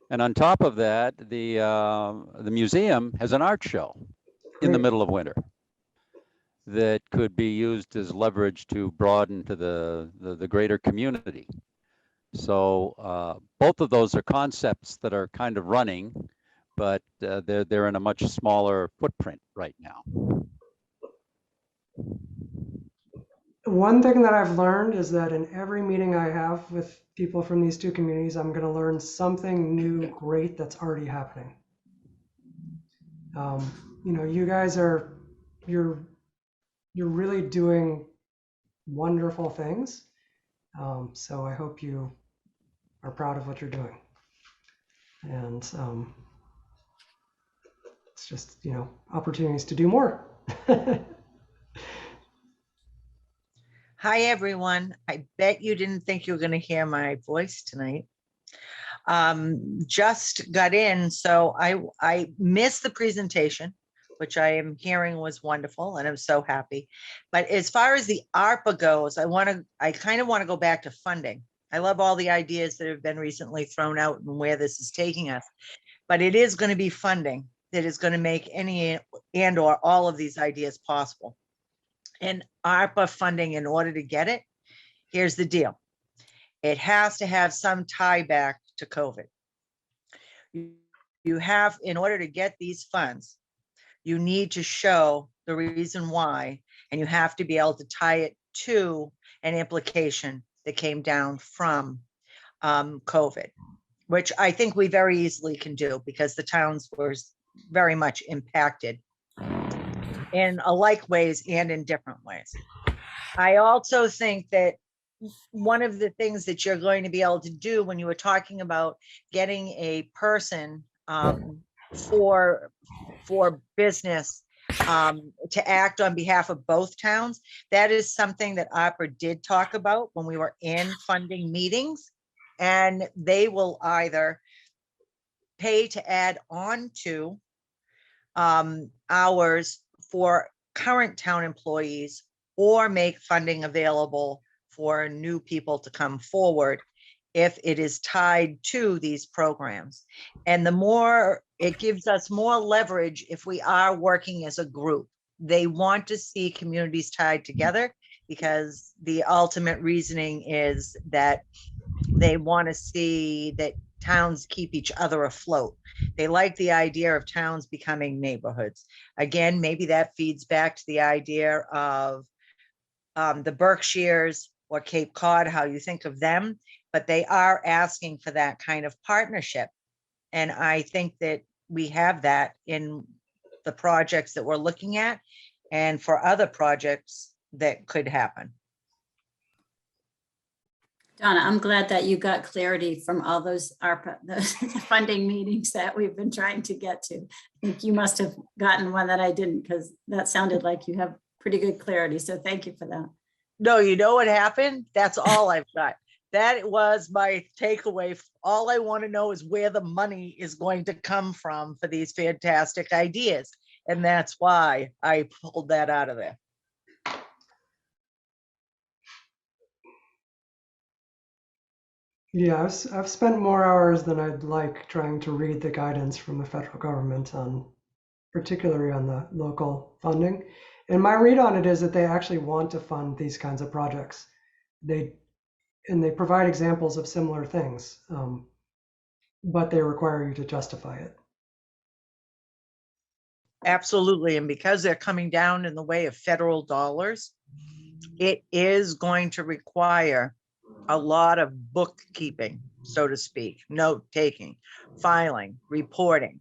And on top of that, the museum has an art show in the Great. middle of winter that could be used as leverage to broaden to the greater community. So both of those are concepts that are kind of running, but they're in a much smaller footprint right now. One thing that I've learned is that in every meeting I have with people from these two communities, I'm going to learn something new, great that's already happening. You know, you guys you're really doing wonderful things. So I hope you are proud of what you're doing. And it's just, you know, opportunities to do more. Hi, everyone. I bet you didn't think you were going to hear my voice tonight. Just got in, so I missed the presentation, which I am hearing was wonderful, and I'm so happy. But as far as the ARPA goes, I kind of want to go back to funding. I love all the ideas that have been recently thrown out and where this is taking us. But it is going to be funding that is going to make any and or all of these ideas possible. And ARPA funding, in order to get it, here's the deal. It has to have some tie back to COVID. You have, in order to get these funds, you need to show the reason why, and you have to be able to tie it to an implication that came down from COVID, which I think we very easily can do because the towns were very much impacted in alike ways and in different ways. I also think that one of the things that you're going to be able to do when you were talking about getting a person for business to act on behalf of both towns, that is something that ARPA did talk about when we were in funding meetings, and they will either pay to add on to hours for current town employees or make funding available for new people to come forward if it is tied to these programs. And the more, it gives us more leverage if we are working as a group. They want to see communities tied together because the ultimate reasoning is that they want to see that towns keep each other afloat. They like the idea of towns becoming neighborhoods. Again, maybe that feeds back to the idea of the Berkshires or Cape Cod, how you think of them, but they are asking for that kind of partnership. And I think that we have that in the projects that we're looking at and for other projects that could happen. Donna, I'm glad that you got clarity from all those ARPA, those funding meetings that we've been trying to get to. I think you must have gotten one that I didn't, because that sounded like you have pretty good clarity. So thank you for that. No, you know what happened? That's all I've got. That was my takeaway. All I want to know is where the money is going to come from for these fantastic ideas. And that's why I pulled that out of there. Yeah, I've spent more hours than I'd like trying to read the guidance from the federal government on, particularly on the local funding. And my read on it is that they actually want to fund these kinds of projects. They provide examples of similar things, but they require you to justify it. Absolutely. And because they're coming down in the way of federal dollars, it is going to require a lot of bookkeeping, so to speak, note taking, filing, reporting.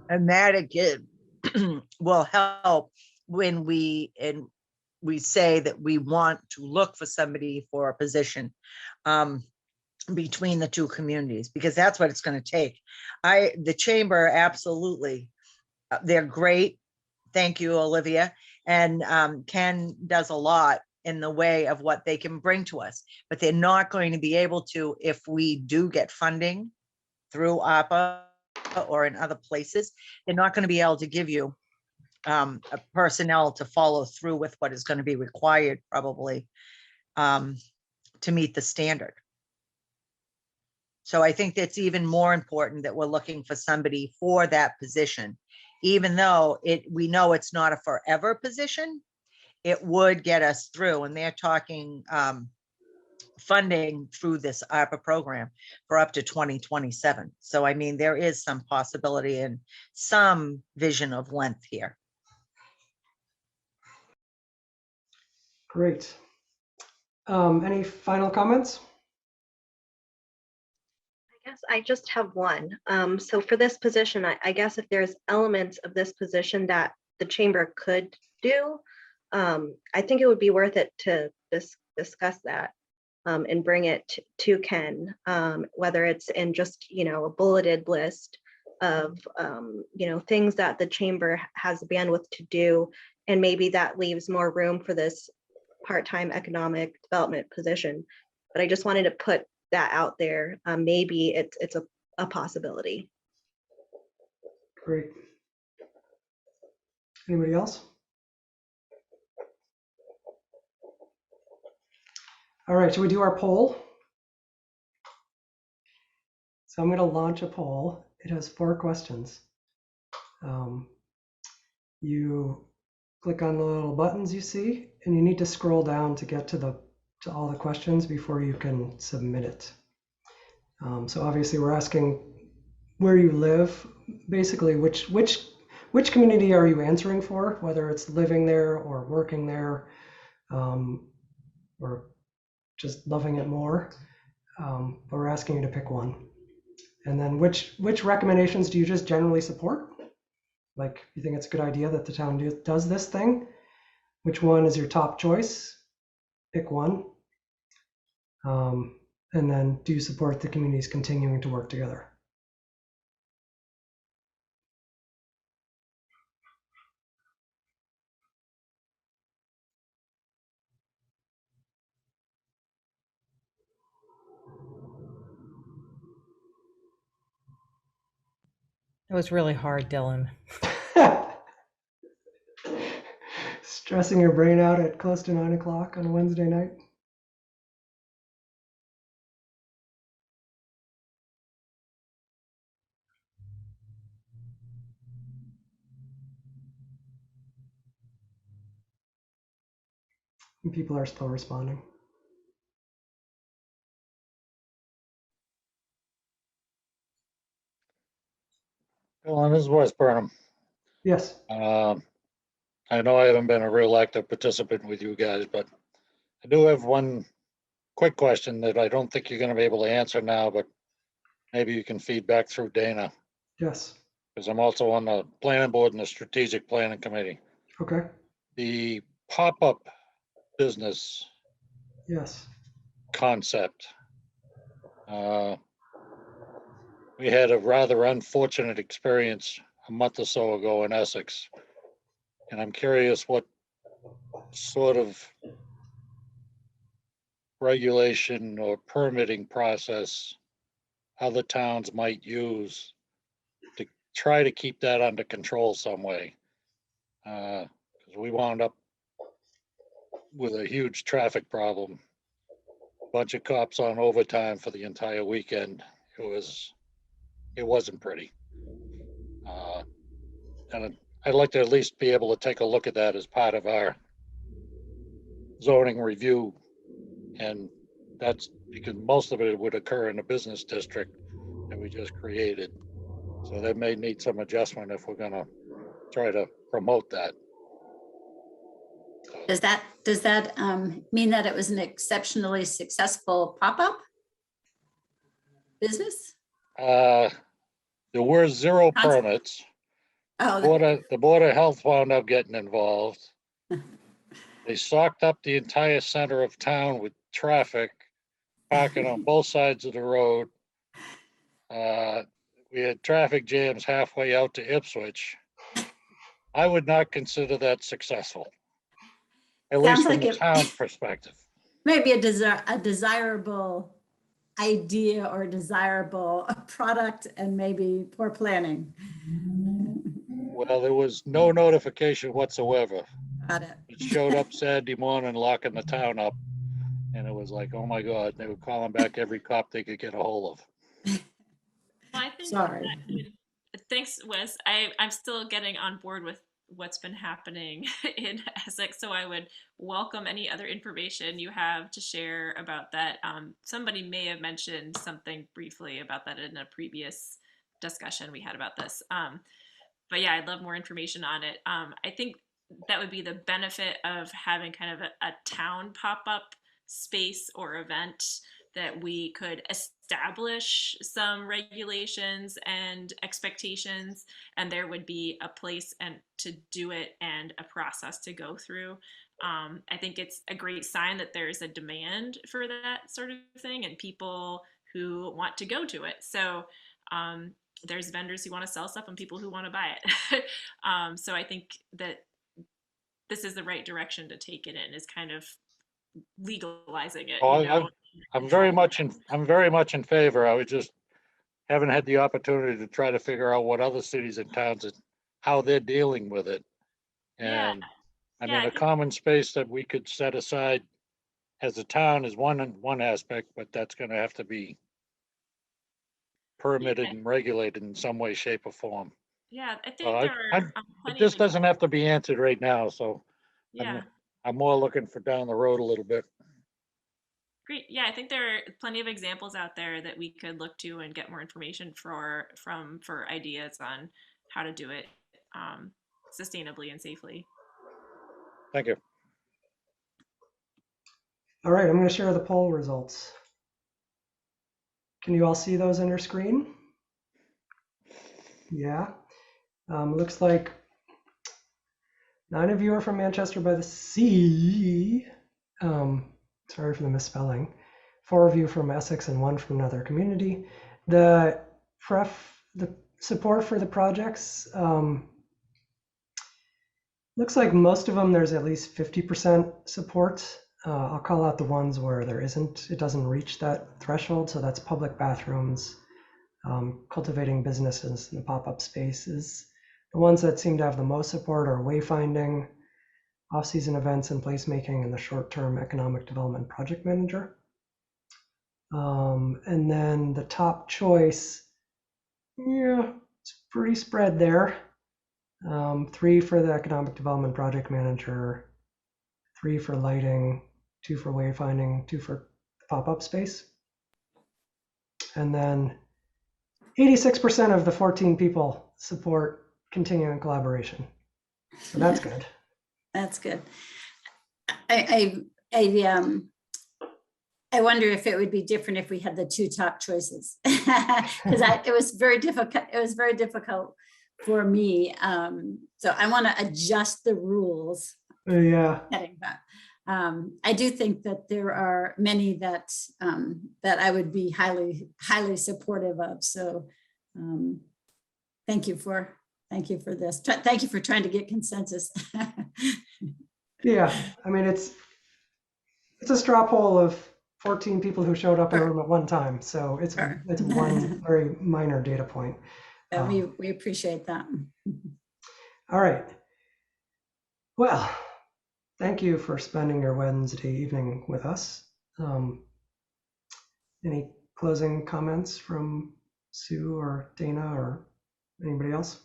And that again will help when we say that we want to look for somebody for a position. between the two communities, because that's what it's going to take. The chamber, absolutely. They're great. Thank you, Olivia. And Ken does a lot in the way of what they can bring to us, but they're not going to be able to if we do get funding through ARPA or in other places. They're not going to be able to give you a personnel to follow through with what is going to be required probably to meet the standard. So I think that's even more important that we're looking for somebody for that position, even though we know it's not a forever position. It would get us through, and they're talking funding through this ARPA program for up to 2027. So I mean, there is some possibility and some vision of length here. Great. Any final comments? I guess I just have one. So for this position, I guess if there's elements of this position that the chamber could do, I think it would be worth it to discuss that and bring it to Ken, whether it's in just, a bulleted list of, things that the chamber has bandwidth to do. And maybe that leaves more room for this part-time economic development position. But I just wanted to put that out there. Maybe it's a possibility. Great. Anybody else? All right, should we do our poll? So I'm going to launch a poll. It has 4 questions. You click on the little buttons you see, and you need to scroll down to get to all the questions before you can submit it. So obviously we're asking where you live, basically which community are you answering for, whether it's living there or working there, or just loving it more. But we're asking you to pick one. And then which recommendations do you just generally support? Like, you think it's a good idea that the town does this thing? Which one is your top choice? Pick one. And then do you support the communities continuing to work together? It was really hard, Dylan. Stressing your brain out at close to 9 o'clock on a Wednesday night. And people are still responding. Well, this is West Burnham. Yes. I know I haven't been a real active participant with you guys, but I do have one quick question that I don't think you're going to be able to answer now, but maybe you can feed back through Dana. Yes. Because I'm also on the planning board and the strategic planning committee. Okay. The pop-up business Yes. concept. We had a rather unfortunate experience a month or so ago in Essex. And I'm curious what sort of regulation or permitting process other towns might use to try to keep that under control some way. Because we wound up with a huge traffic problem. Bunch of cops on overtime for the entire weekend. It wasn't pretty. And I'd like to at least be able to take a look at that as part of our zoning review. And that's because most of it would occur in the business district that we just created. So that may need some adjustment if we're gonna try to promote that. Does that mean that it was an exceptionally successful pop-up business? There were 0 permits. Oh, The Board of Health wound up getting involved. They socked up the entire center of town with traffic parking on both sides of the road. We had traffic jams halfway out to Ipswich. I would not consider that successful, at least Sounds from like the it town's perspective. maybe a desirable idea or desirable product and maybe poor planning. Well, there was no notification whatsoever. Got it. It showed up Saturday morning, locking the town up. And it was like, oh my God, they were calling back every cop they could get a hold of. Well, I think Sorry. thanks, Wes. I'm still getting on board with what's been happening in Essex, so I would welcome any other information you have to share about that. Somebody may have mentioned something briefly about that in a previous discussion we had about this. But yeah, I'd love more information on it. I think that would be the benefit of having kind of a town pop-up space or event, that we could establish some regulations and expectations, and there would be a place and to do it and a process to go through. I think it's a great sign that there's a demand for that sort of thing and people who want to go to it. So there's vendors who want to sell stuff and people who want to buy it. So I think that this is the right direction to take it in, is kind of legalizing it. Oh, You know? I'm very much in favor. I was just haven't had the opportunity to try to figure out what other cities and towns and how they're dealing with it. Yeah. And I Yeah, mean, I a think- common space that we could set aside as a town is one aspect, but that's going to have to be permitted and regulated in some way, shape, or form. Yeah, I think Uh, there are But plenty this of doesn't have to be answered right now, so yeah. I'm more looking for down the road a little bit. Great. Yeah, I think there are plenty of examples out there that we could look to and get more information for ideas on how to do it sustainably and safely. Thank you. All right, I'm going to share the poll results. Can you all see those on your screen? Yeah. Looks like 9 of you are from Manchester by the Sea. Sorry for the misspelling. 4 of you from Essex and 1 from another community. The support for the projects, looks like most of them there's at least 50% support. I'll call out the ones where there isn't. It doesn't reach that threshold. So that's public bathrooms, cultivating businesses, and the pop-up spaces. The ones that seem to have the most support are wayfinding, off-season events and placemaking, and the short-term economic development project manager. And then the top choice, yeah, it's pretty spread there. 3 for the economic development project manager, 3 for lighting, 2 for wayfinding, 2 for pop-up space. And then 86% of the 14 people support continuing collaboration. So that's good. That's good. I wonder if it would be different if we had the 2 top choices, because it was very difficult. It was very difficult for me. So I want to adjust the rules. Yeah. I do think that there are many that I would be highly supportive of. So thank you for this. Thank you for trying to get consensus. Yeah, I mean it's a straw poll of 14 people who showed up in a room at one time, so it's one very minor data point. We appreciate that. All right. Well, thank you for spending your Wednesday evening with us. Any closing comments from Sue or Dana or anybody else?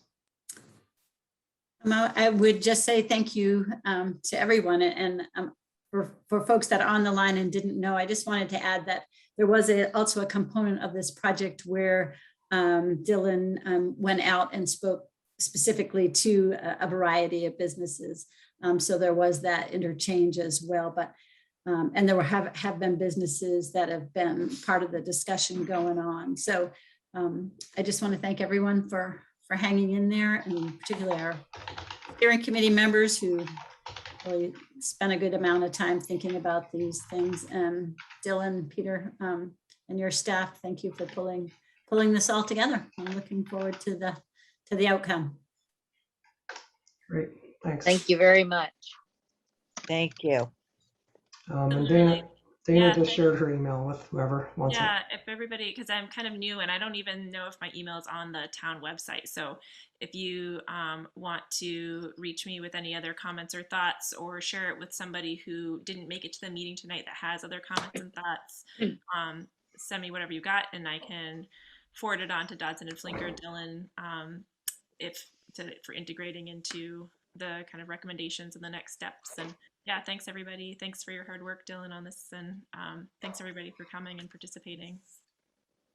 I would just say thank you to everyone, and for folks that are on the line and didn't know, I just wanted to add that there was also a component of this project where Dylan went out and spoke specifically to a variety of businesses. So there was that interchange as well, but and there have been businesses that have been part of the discussion going on. So I just want to thank everyone for hanging in there, and particularly our steering committee members who really spent a good amount of time thinking about these things. And Dylan, Peter, and your staff, thank you for pulling this all together. I'm looking forward to the outcome. Great, thanks. Thank you very much. Thank you. And Really- Dana Yeah, just shared her email with whoever wants it. Yeah, if everybody, because I'm kind of new and I don't even know if my email is on the town website. So if you want to reach me with any other comments or thoughts, or share it with somebody who didn't make it to the meeting tonight that has other comments and thoughts, send me whatever you got and I can forward it on to Dodson and Flinker, Dylan, for integrating into the kind of recommendations and the next steps. And yeah, thanks everybody. Thanks for your hard work, Dylan, on this. And thanks everybody for coming and participating.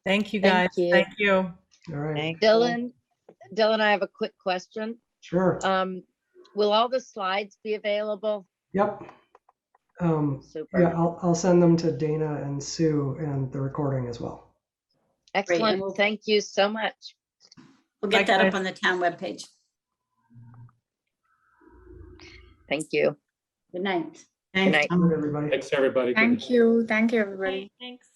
Thank you, Thank guys. you. Thank you. All right. Thank you. Dylan, I have a quick question. Sure. Will all the slides be available? Yep. Super. Yeah, I'll send them to Dana and Sue and the recording as well. Excellent. we'll- Thank you so much. We'll get Bye, that up guys. on the town webpage. Thank you. Good night. Good night. Good, everybody. Thanks, everybody. Good Thank you. Thank you, everybody. Thanks.